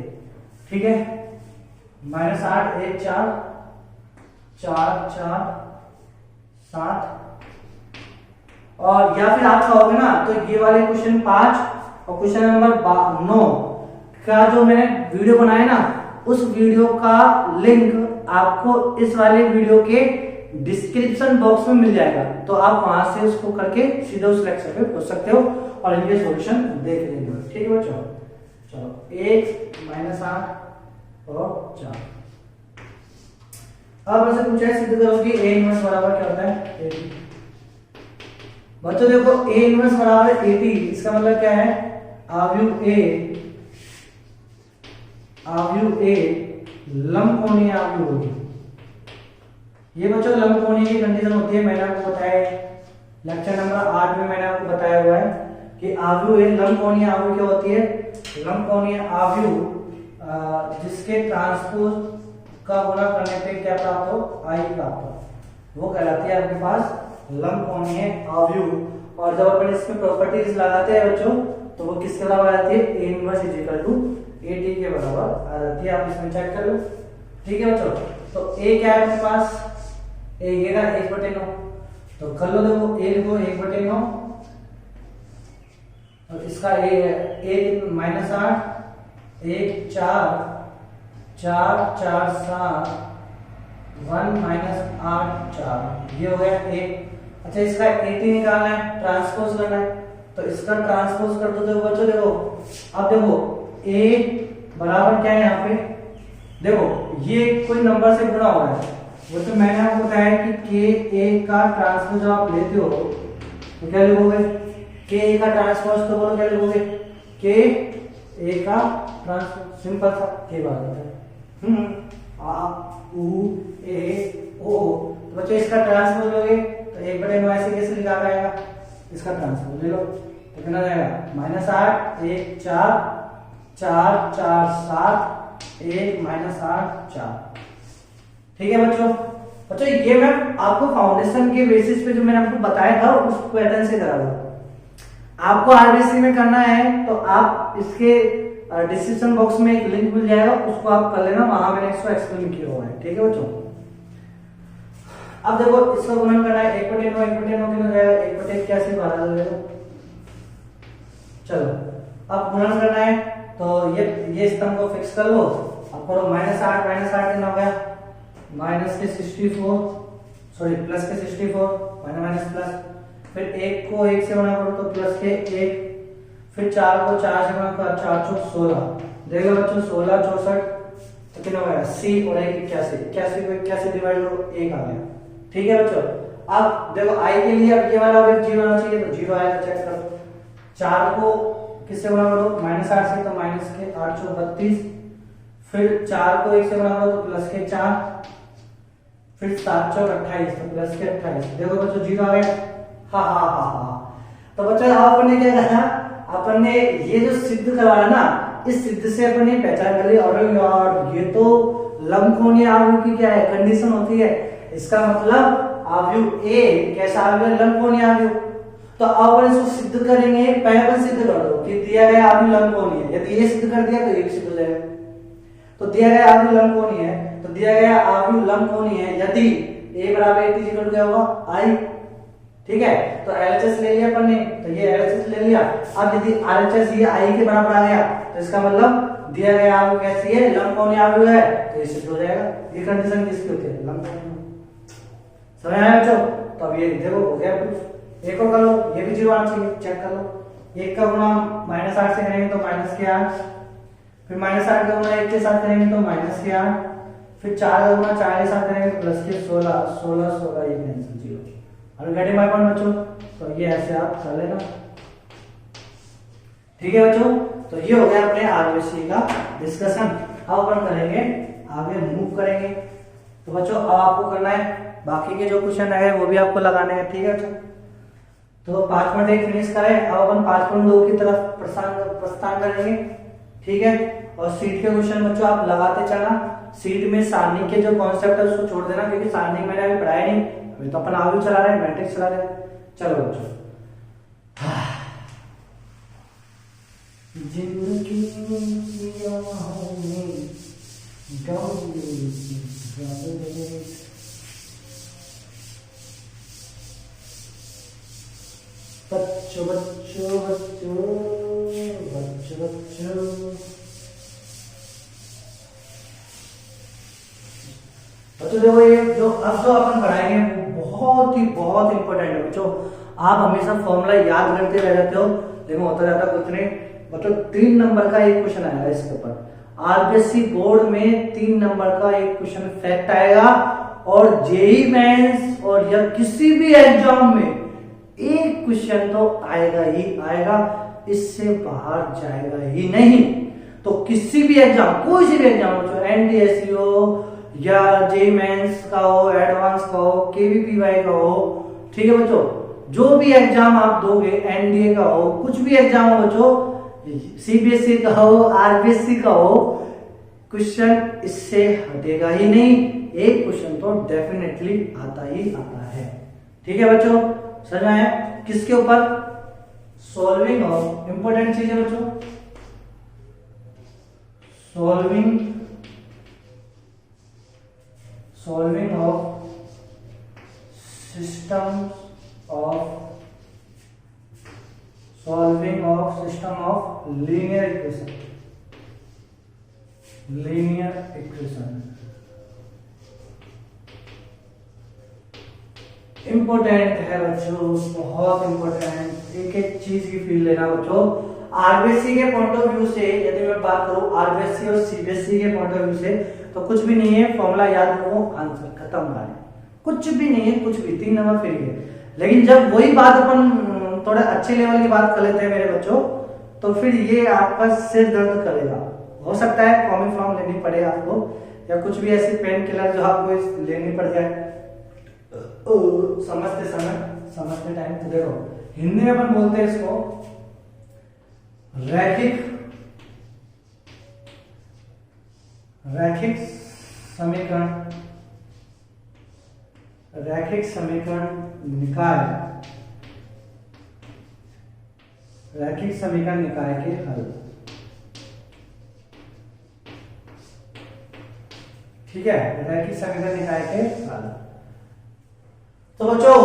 ठीक है, -8 1 4 4 4 7 और या फिर आप चाहोगे ना तो ये वाले क्वेश्चन 5 और क्वेश्चन नंबर 9 का जो मैंने वीडियो बनाया ना, उस वीडियो का लिंक आपको इस वाले वीडियो के डिस्क्रिप्शन बॉक्स में मिल जाएगा, तो आप वहां से उसको करके सीधे उस लेक्चर पे पहुंच सकते हो और इनके सॉल्यूशन देख लेंगे। ठीक है बच्चों, चलो 1 -8 और 4। अब ऐसे पूछा है सिद्ध करो कि a इनवर्स बराबर क्या होता है 80। बच्चों देखो a इनवर्स बराबर 80, इसका मतलब क्या है आव्यूह a लंबकोणीय आव्यूह होगी। ये बच्चों लंबकोणीय की कंडीशन होती है, मैंने आपको बताया लेक्चर नंबर 8 में मैंने आपको बताया हुआ है कि आव्यूह लंबकोणीय आव्यूह क्या होती है। लंबकोणीय आव्यूह जिसके ट्रांसपोज का गुणा करने पे क्या प्राप्त हो I प्राप्त हो, वो कहलाती है आपके पास लंबकोणीय आव्यूह। और जब अपन इसमें प्रॉपर्टीज लगाते हैं बच्चों तो वो किसके बराबर आती है a इनवर्स = 80 के बराबर आ जाती है। आप इसमें चेक कर लो। ठीक है बच्चों, तो a क्या है अपने पास a ये ना 1/9, तो कर लो देखो a लिखो 1/9 और इसका a -8 1 4 4 4 7 1 -8 4 ये हो गया 1। अच्छा इसका 80 निकालना है, ट्रांसपोज करना है, तो इसका ट्रांसपोज कर दो। देखो बच्चों देखो, अब देखो a बराबर क्या है यहाँ पे, देखो ये कोई नंबर से गुणा हो रहा है, वो तो मैंने आपको बताया कि k a का ट्रांसपोज आप लेते हो तो क्या लिखोगे k a का ट्रांसपोज, तो बोलो क्या लिखोगे k a का ट्रांसपोज, सिंपल सा k बराबर है आ उ ए ओ। तो बच्चों इसका ट्रांसपोज लोगे तो 1/9 ऐसे कैसे लिखा जाएगा, इसका ट्रांसपोज ले लो तो कितना जाएगा -8 1 4 4 4 7 1 -8 4। ठीक है बच्चों, ये मैं आपको फाउंडेशन के बेसिस पे जो मैंने आपको बताया था उस पैटर्न से करा हुआ। आपको आरबीएससी में करना है तो आप इसके डिस्क्रिप्शन बॉक्स में एक लिंक मिल जाएगा, उसको आप कर लेना, वहां मैंने इसको एक्सप्लेन किया हुआ है। ठीक है बच्चों, अब देखो इसका गुणन करना है 1/9 कितना जाएगा 1/81 बाहर आ जाएगा। चलो अब गुणन करना है तो ये स्तंभ को फिक्स कर लो। अब करो -8 कितना हो गया माइनस के 64 सॉरी प्लस के 64 माइनस प्लस, फिर 1 को 1 से गुणा करो तो प्लस के 1, फिर 4 को 4 से गुणा करो 4 चौक 16। देखो बच्चों 16 64 तो कितना हो गया c और 1 81, 81 को 81 डिवाइड करो 1 आ गया। ठीक है बच्चों, अब देखो i के लिए अब ये वाला वेट 0 आना चाहिए, तो 0 आया तो चेक करो। 4 को किससे गुणा करो -8 से, तो माइनस के 8 चौक 32, फिर 4 को 1 से गुणा करो तो प्लस के 4, फिर 7 चौक 28 तो प्लस के 28। देखो बच्चों 0 आ गया। हा। तो बच्चों अपन ने क्या कहा, अपन ने ये जो सिद्ध करवाया ना, इस सिद्ध से अपन ने पहचान कर ली और यार ये तो लंबकोणीय आव्यूह की क्या है कंडीशन होती है। इसका मतलब आव्यूह A कैसा आव्यूह लंबकोणीय आव्यूह। तो अब अपन इसको सिद्ध करेंगे, पहले अपन सिद्ध कर दो कि दिया गया आव्यूह लंबकोणीय है। यदि ये सिद्ध कर दिया तो ये भी सिद्ध हो जाएगा। तो दिया गया आव्यूह लंबकोणीय है, तो दिया गया आव्यूह लंबकोणीय है यदि a बराबर 80 क्या होगा I। ठीक है, तो LHS ले लिया अपन ने, तो ये LHS ले लिया। अब यदि RHS ये I के बराबर आ गया तो इसका मतलब दिया गया आव्यूह कैसी है लंबकोणीय आव्यूह है, तो ये सिद्ध हो जाएगा। ये कंडीशन किसकी होती है लंबकोणीय। समझ आया बच्चों, तो अब ये देखो हो गया प्रूफ। एक और कर लो, ये भी 0 आना चाहिए, चेक कर लो। 1 का गुणा -8 से करेंगे तो माइनस के 8, फिर -8 का गुणा 1 के साथ करेंगे तो माइनस के 8, फिर 4 का गुणा 4 के साथ करेंगे तो प्लस के 16 16 16 ये कैंसिल 0। और गेटिंग माय पॉइंट बच्चों? तो ये ऐसे आप कर लेना, ठीक है बच्चों। तो ये हो गया अपने आरबीसी का डिस्कशन। अब अपन करेंगे आगे, मूव करेंगे। तो बच्चों अब आपको करना है बाकी के जो क्वेश्चन है वो भी आपको लगाने हैं, ठीक है बच्चों। तो 5.1 फिनिश करें, अब अपन 5.2 की तरफ प्रस्थान करेंगे, ठीक है। और सीट के क्वेश्चन बच्चों आप लगाते चलना। सीट में सारणी के जो कॉन्सेप्ट है उसको छोड़ देना, क्योंकि सारणी मैंने अभी पढ़ाया नहीं, अभी तो अपन आगे चला रहे हैं, मैट्रिक्स चला रहे हैं। चलो बच्चों, जिंदगी बच्चों बच्चों बच्चों बच्चों बच्चों बच्चों देखो, ये जो अब जो अपन पढ़ाएंगे वो बहुत इंपॉर्टेंट है बच्चों। आप हमेशा फॉर्मूला याद करते रह जाते हो, लेकिन होता जाता कुछ नहीं। मतलब 3 नंबर का एक क्वेश्चन आएगा इसके ऊपर, आरबीएससी बोर्ड में 3 नंबर का एक क्वेश्चन फैक्ट आएगा, और जेईई मेंस और या किसी भी एग्जाम में एक क्वेश्चन तो आएगा ही आएगा, इससे बाहर जाएगा ही नहीं। तो किसी भी एग्जाम, कोई सी भी एग्जाम हो, जो एनडीएससी हो या जेईई मेंस का हो, एडवांस का हो, केवीपीवाई का हो, ठीक है बच्चों, जो भी एग्जाम आप दोगे, एनडीए का हो, कुछ भी एग्जाम हो बच्चों, सीबीएसई का हो, आरबीएससी का हो, क्वेश्चन इससे हटेगा ही नहीं, एक क्वेश्चन तो डेफिनेटली आता ही आता है, ठीक है बच्चों। समझ में आया? किसके ऊपर? सॉल्विंग ऑफ, इंपॉर्टेंट चीज है बच्चों, solving of system of linear equation. Important है बच्चों, बहुत इंपॉर्टेंट। एक एक चीज की फील लेना बच्चों। आरबीएससी के पॉइंट ऑफ व्यू से यदि मैं बात करूं, आरबीएससी और सीबीएसई के पॉइंट ऑफ व्यू से, तो कुछ भी नहीं है, फॉर्मूला याद करो, आंसर खत्म है, कुछ भी नहीं है, कुछ भी 3 नंबर फ्री है। लेकिन जब वही बात अपन थोड़ा अच्छे लेवल की बात कर लेते हैं मेरे बच्चों, तो फिर ये आपका सिर दर्द करेगा। हो सकता है कॉमी फॉर्म लेनी पड़े आपको, या कुछ भी ऐसी पेन किलर जो आपको लेनी पड़ जाए समझते टाइम। तो देखो, हिंदी में अपन बोलते हैं इसको रैखिक समीकरण निकाय के हल, ठीक है, रैखिक समीकरण निकाय के हल। तो बच्चों,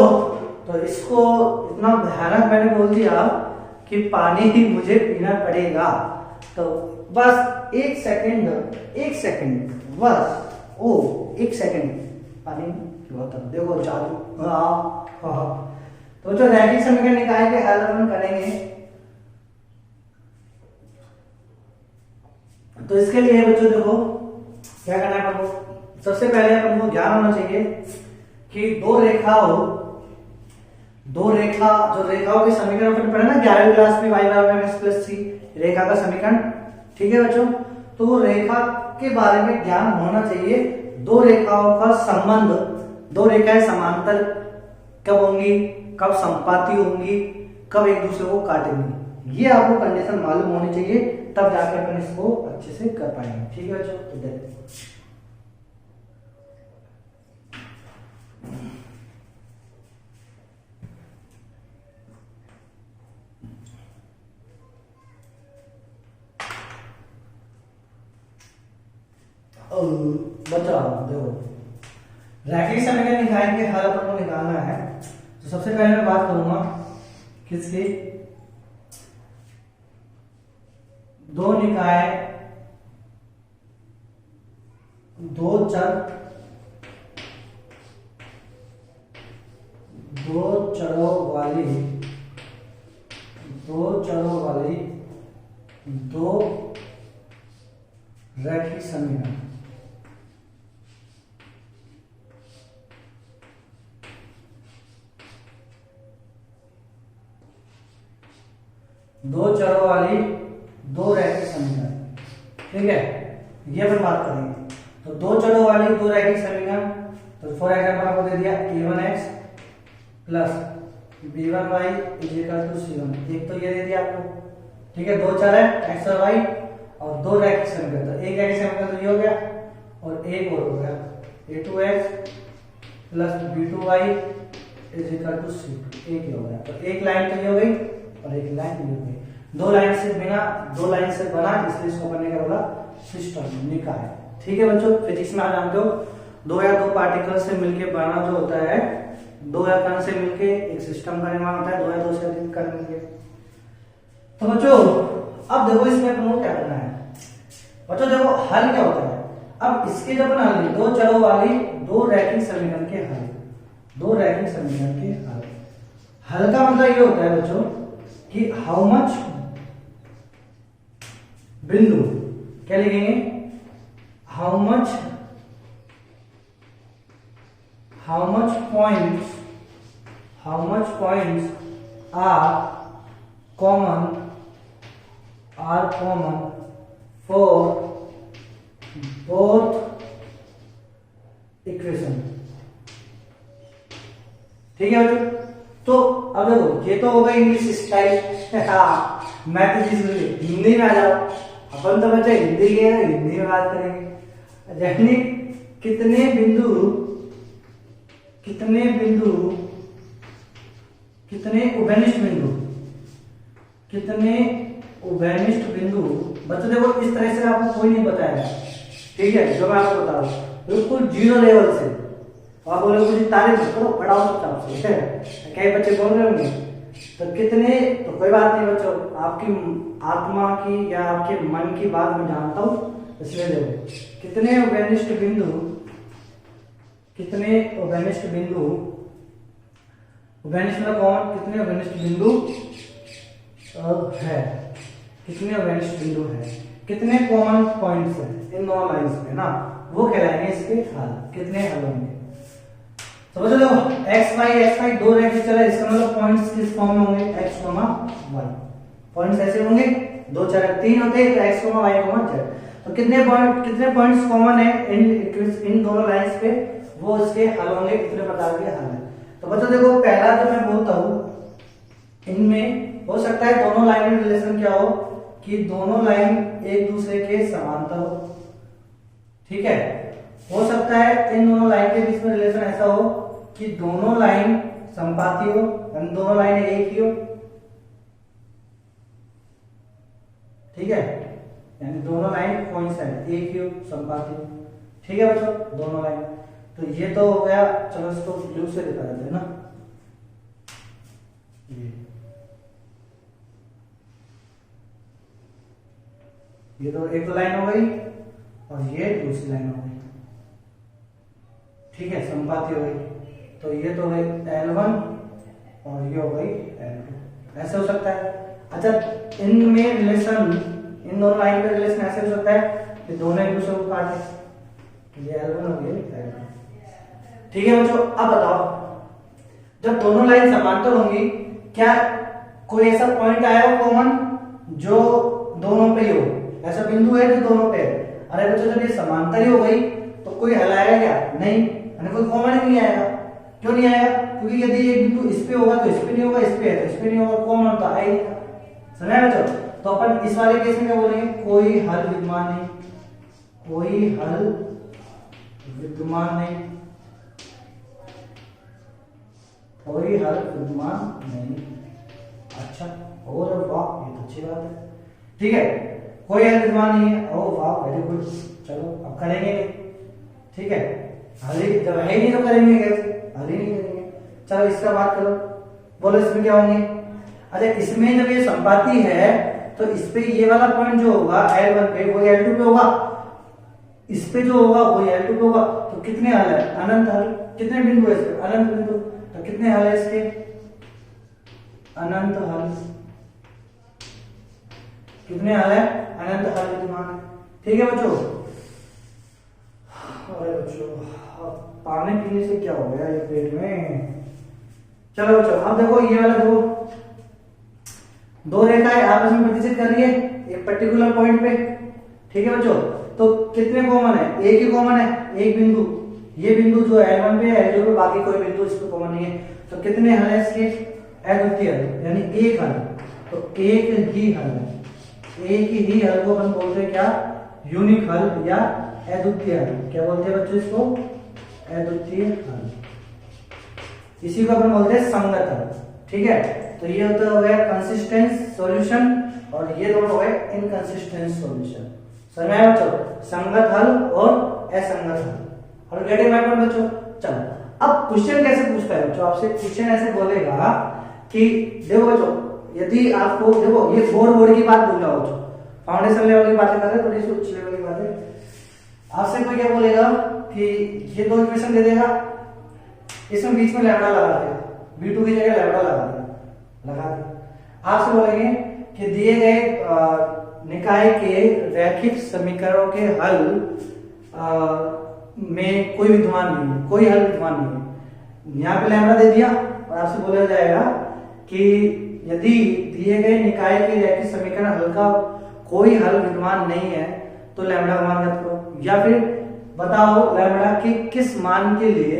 तो इसको इतना भयानक मैंने बोल दिया कि पानी ही मुझे पीना पड़ेगा। तो बस एक सेकंड बस, एक सेकंड पानी की बोतल, देखो जादू। तो बच्चों, रैखिक समीकरण निकाय के हल अपन करेंगे। तो इसके लिए बच्चों देखो क्या करना है अपन को। सबसे पहले अपन को ज्ञान होना चाहिए कि जो रेखाओं के समीकरण अपन पढ़े ना 11वीं क्लास में, y=mx+c रेखा का समीकरण, ठीक है बच्चों। तो वो रेखा के बारे में ज्ञान होना चाहिए। दो रेखाओं का संबंध, दो रेखाएं समांतर कब होंगी, कब संपाती होंगी, कब एक दूसरे को काटेंगी, ये आपको कंडीशन मालूम होनी चाहिए, तब जाके अपन इसको अच्छे से कर पाएंगे, ठीक है बच्चों। तो देखो देखो, रैखिक समीकरण निकाय के हल अपन को निकालना है। तो सबसे पहले मैं बात करूंगा किसकी, दो निकाय, दो चरों वाली दो रैखिक समीकरण। दो चरों वाली दो रैखिक समीकरण, ठीक है, ये अपन बात करेंगे। तो दो चरों वाली दो रैखिक समीकरण, तो फॉर एग्जाम्पल आपको दे दिया a1x plus b1y is equal to c1, एक तो ये दे दिया आपको, ठीक है, दो चर है x और y और दो रैखिक समीकरण, तो एक रैखिक समीकरण तो ये हो गया और एक और हो गया a2x plus b2y is equal to c2, एक ही हो गया। तो एक लाइन तो ये हो गई और एक लाइन ये हो गई, दो लाइन से बना, इसलिए इसको करने का बोला सिस्टम निकाय, ठीक है बच्चों। फिजिक्स में आप जानते हो दो या दो पार्टिकल से मिलके बना जो होता है, दो या कण से मिलके एक सिस्टम का निर्माण होता है, दो या दो से अधिक कण मिलके। तो बच्चों अब देखो इसमें अपन को क्या करना है, बच्चों देखो हल क्या होता है। अब इसके जब बना ली दो चरों वाली दो रैखिक समीकरण के हल, दो रैखिक समीकरण के हल, हल का मतलब ये होता है बच्चों कि हाउ मच बिंदु, क्या लिखेंगे, how much points are common for both equation, ठीक है बच्चों। तो अब देखो ये तो होगा इंग्लिश स्टाइल, हाँ मैं तो हिंदी में आ जाओ, अपन तो बच्चे हिंदी के हिंदी में बात करेंगे, यानी कितने उभयनिष्ठ बिंदु, बच्चों देखो इस तरह से आपको कोई नहीं बताएगा, ठीक है, जो मैं आपको बता रहा हूं बिल्कुल जीरो लेवल से, आप बोलोगे मुझे तारीफ करो पढ़ाओ चुपचाप से, कई बच्चे बोल रहे होंगे तो कितने, तो कोई बात नहीं बच्चों, आपकी आत्मा की या आपके मन की बात मैं जानता हूं, इसलिए देखो कितने उभयनिष्ठ बिंदु, उभयनिष्ठ मतलब कौन, कितने उभयनिष्ठ बिंदु है, कितने कॉमन पॉइंट्स है इन दोनों लाइंस पे ना, वो कहलाएंगे इसके हल, कितने हल होंगे। तो बच्चों देखो x y दो रैखिक चर है, इसका मतलब पॉइंट्स किस फॉर्म में होंगे, x, y, पॉइंट्स ऐसे होंगे, दो चर तीन होते हैं तो x, y, z, तो कितने पॉइंट्स कॉमन है इन दोनों लाइंस पे, वो इसके हल होंगे, कितने प्रकार के हल है। तो बच्चों देखो पहला जो मैं बोलता हूं, इनमें हो सकता है दोनों लाइन में रिलेशन क्या हो कि दोनों लाइन एक दूसरे के समांतर हो, ठीक है, हो सकता है इन दोनों लाइन के बीच में रिलेशन ऐसा हो कि दोनों लाइन संपाती हो, दोनों लाइन एक ही हो, ठीक है, यानी दोनों लाइन कोइंसाइड एक ही हो, संपाती हो, ठीक है बच्चों, दोनों लाइन। तो ये तो हो गया, चलो इसको ब्लू से दिखा देते हैं ना, ये तो एक लाइन हो गई और ये दूसरी लाइन हो गई, ठीक है, संपाती हो गई, तो ये तो गई L1 और ये हो गई L2, ऐसे हो सकता है। अच्छा इनमें रिलेशन, इन दोनों लाइन में रिलेशन ऐसे हो सकता है कि दोनों एक दूसरे को काटे, ये L1 और ये L2, ठीक है बच्चों। अब बताओ जब दोनों लाइन समांतर होंगी, क्या कोई ऐसा पॉइंट आया हो कॉमन जो दोनों पे ही हो, ऐसा बिंदु है जो दोनों पे है। अरे बच्चों जब ये समांतर ही हो गई तो कोई हल आएगा क्या, नहीं, यानी कोई कॉमन ही नहीं आएगा। क्यों नहीं आएगा, क्योंकि यदि ये बिंदु इस पे होगा तो इस पे नहीं होगा, इस पे है तो इस पे नहीं होगा, कॉमन तो आएगा, समझ बच्चों। तो अपन इस वाले केस में क्या बोलेंगे, कोई हल विद्यमान नहीं, कोई हल विद्यमान नहीं, कोई हल विद्यमान नहीं। अच्छा और वाह, ये तो अच्छी बात है, ठीक है, कोई हल विद्यमान नहीं है, ओ वाह वेरी गुड, चलो अब करेंगे, ठीक है, हल ही जब है ही नहीं तो करेंगे कैसे, हल ही नहीं करेंगे। चलो इसका बात करो, बोलो इसमें क्या होंगे। अच्छा इसमें जब ये संपाती है तो इस पे ये वाला पॉइंट जो होगा L1 पे वो L2 पे होगा, इस पे जो होगा वो L2 पे होगा, तो कितने हल है, अनंत हल। कितने बिंदु है इसके, अनंत बिंदु, तो कितने हल है इसके, अनंत हल। कितने हल है, अनंत हल विद्यमान है, ठीक है बच्चों। अरे बच्चों पानी पीने से क्या हो गया ये पेट में। चलो बच्चों अब देखो ये वाला देखो, दो रेखाएं आपस में प्रतिच्छेद कर रही है एक पर्टिकुलर पॉइंट पे, ठीक है बच्चों। तो कितने कॉमन है, एक ही कॉमन है, एक बिंदु, ये बिंदु जो L1 पे है, L2 पे, बाकी कोई बिंदु इस पे कॉमन नहीं है। तो कितने हल है इसके, अद्वितीय हल, यानी एक हल। तो एक ही हल है, एक ही हल को अपन बोलते हैं क्या, यूनिक हल या अद्वितीय हल। क्या बोलते हैं बच्चों इसको, अद्वितीय हल। इसी को अपन बोलते हैं संगत हल, ठीक है। तो ये होता हो गया कंसिस्टेंट सॉल्यूशन और ये दोनों हो गए इनकंसिस्टेंट सॉल्यूशन। समझ में आया बच्चों, संगत हल और असंगत हल। और गेटिंग माय पॉइंट बच्चों। चलो अब क्वेश्चन कैसे पूछता है बच्चों आपसे, क्वेश्चन ऐसे बोलेगा कि देखो बच्चों, यदि आपको देखो ये बोर्ड की बात बोल रहा हो बच्चों, फाउंडेशन लेवल की बातें कर रहे हैं, थोड़ी सी उच्च लेवल की बातें। आपसे कोई क्या बोलेगा कि ये दो इक्वेशन दे देगा, इसमें बीच में लैम्डा लगा दे, V2 की जगह लैम्डा लगा दे, आपसे बोलेंगे कि दिए गए निकाय के रैखिक समीकरणों के हल में कोई विद्यमान नहीं है, कोई हल विद्यमान नहीं है। यहाँ पे लैम्डा दे दिया और आपसे बोला जाएगा कि यदि दिए गए निकाय के रैखिक समीकरण हल का कोई हल विद्यमान नहीं है तो लैम्डा का मान ज्ञात करो, या फिर बताओ लैम्डा के किस मान के लिए,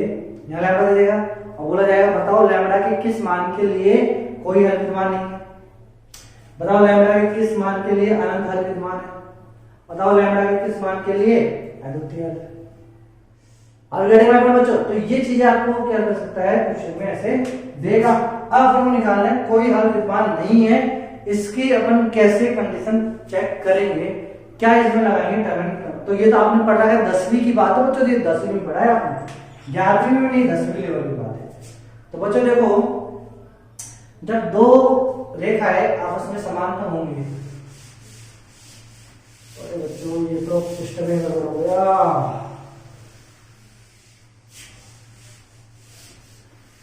यहाँ लैम्डा दे देगा और बोला जाएगा बताओ लैम्डा के किस मान के लिए कोई हल विद्यमान नहीं है, बताओ लैम्डा के किस मान के लिए अनंत हल विद्यमान है, बताओ लैम्डा के किस मान के लिए अद्वितीय हल। ऑलरेडी मैं बच्चों तो ये चीजें आपको क्या कर सकता है क्वेश्चन में ऐसे देगा। अब हम निकालना है कोई हल विद्यमान नहीं है, इसकी अपन कैसे कंडीशन चेक करेंगे, क्या इसमें लगाएंगे टर्मिनल। तो ये तो आपने पढ़ा है 10वीं की बात है बच्चों, ये 10वीं में पढ़ा है आपने, 11वीं में नहीं 10वीं लेवल की बात है। तो बच्चों देखो जब दो रेखाएं आपस में समांतर होंगी, अरे बच्चों ये तो सिस्टम में गड़बड़ हो गया,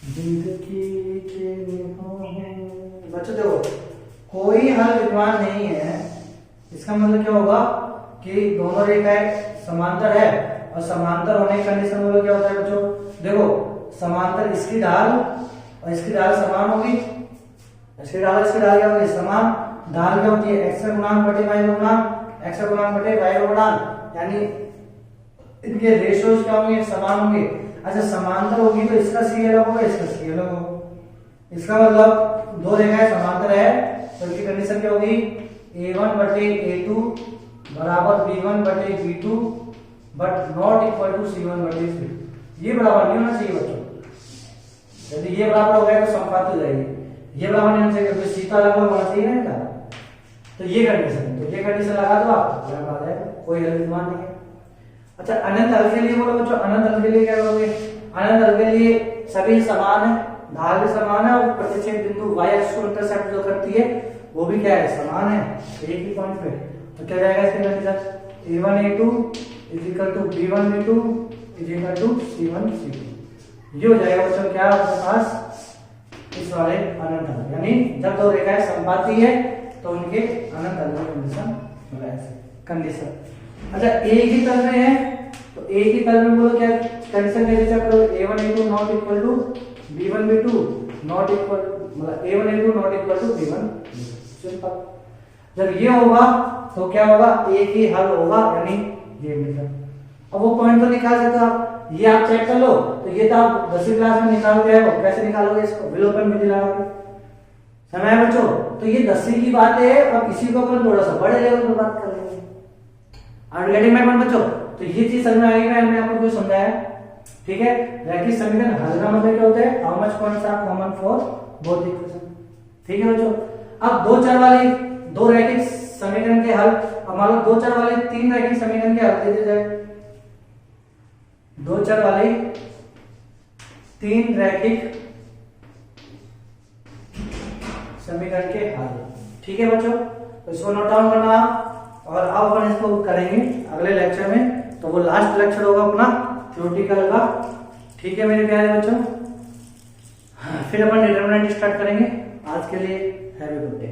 जिंदगी के बच्चों देखो कोई हल विद्यमान नहीं है, इसका मतलब क्या होगा कि दोनों रेखाएं समांतर है, और समांतर होने की कंडीशन में क्या होता है बच्चों, देखो समांतर इसकी ढाल और इसकी ढाल समान होगी, इसकी ढाल क्या होगी समान, ढाल क्या होती है x का गुणांक बटे y का गुणांक, x का गुणांक बटे y का गुणांक, यानी इनके रेशियोज क्या होंगे समान होंगे। अच्छा समांतर होगी तो इसका c अलग होगा, इसका c अलग होगा, इसका मतलब दो रेखाएं समांतर है तो इसकी कंडीशन क्या होगी a1 बटे a2 बराबर b1 बटे b2 but not equal to c1 बटे c2। ये बराबर नहीं होना चाहिए बच्चों, यदि ये बराबर हो गया तो समपाती हो जाएगी, ये बराबर नहीं होना चाहिए क्योंकि c का अलग होना चाहिए ना इनका। तो ये कंडीशन लगा दो आप, लगा दे कोई हल विद्यमान नहीं है। अच्छा अनंत हल के लिए बोलो बच्चों, अनंत हल के लिए क्या करोगे, अनंत हल के लिए सभी समान है, ढाल भी समान है और प्रतिच्छेद बिंदु y अक्ष को इंटरसेप्ट जो करती है वो भी क्या है समान है एक ही पॉइंट पे। तो क्या जाएगा इसके condition a1 a2 b1 b2 c1 c2। ये हो जाएगा बच्चों क्या आपके पास इस वाले अनंत हल, यानी जब दो रेखाएं समपाती है तो उनके अनंत हल की कंडीशन। अच्छा एक ही तल में है तो एक ही तल में बोलो क्या कंडीशन कैसे करो, a1 a2 not equal to b1 b2 not equal, मतलब a1 a2 not equal to b1 simple. जब ये होगा तो क्या होगा एक ही हल होगा, यानी ये मिलता। अब वो पॉइंट तो निकाल सकते हो आप, ये आप चेक कर लो, तो ये तो आप 10वीं क्लास में निकाल गए हो, कैसे निकालोगे इसको विलोपन विधि लगा के, समय बच्चों। तो ये 10वीं की बात है, अब इसी को अपन थोड़ा सा बड़े लेवल पर बात कर लेंगे। गेटिंग माय पॉइंट बच्चों, तो ये चीज समझ में आएगी, मैंने आपको कुछ समझाया ठीक है। रैखिक समीकरण हल का मतलब क्या होता है, how much points are common for both equation, ठीक है बच्चों। अब दो चर वाली दो रैखिक समीकरण के हल, अब मान लो दो चर वाले तीन रैखिक समीकरण के हल दे दिए जाए, दो चर वाली तीन रैखिक समीकरण के हल, ठीक है बच्चों। तो इसको नोट डाउन करना और अब अपन इसको करेंगे अगले लेक्चर में, तो वो लास्ट लेक्चर होगा अपना थ्योरेटिकल का, ठीक है मेरे प्यारे बच्चों। फिर अपन डिटरमिनेंट स्टार्ट करेंगे। आज के लिए हैव अ गुड डे।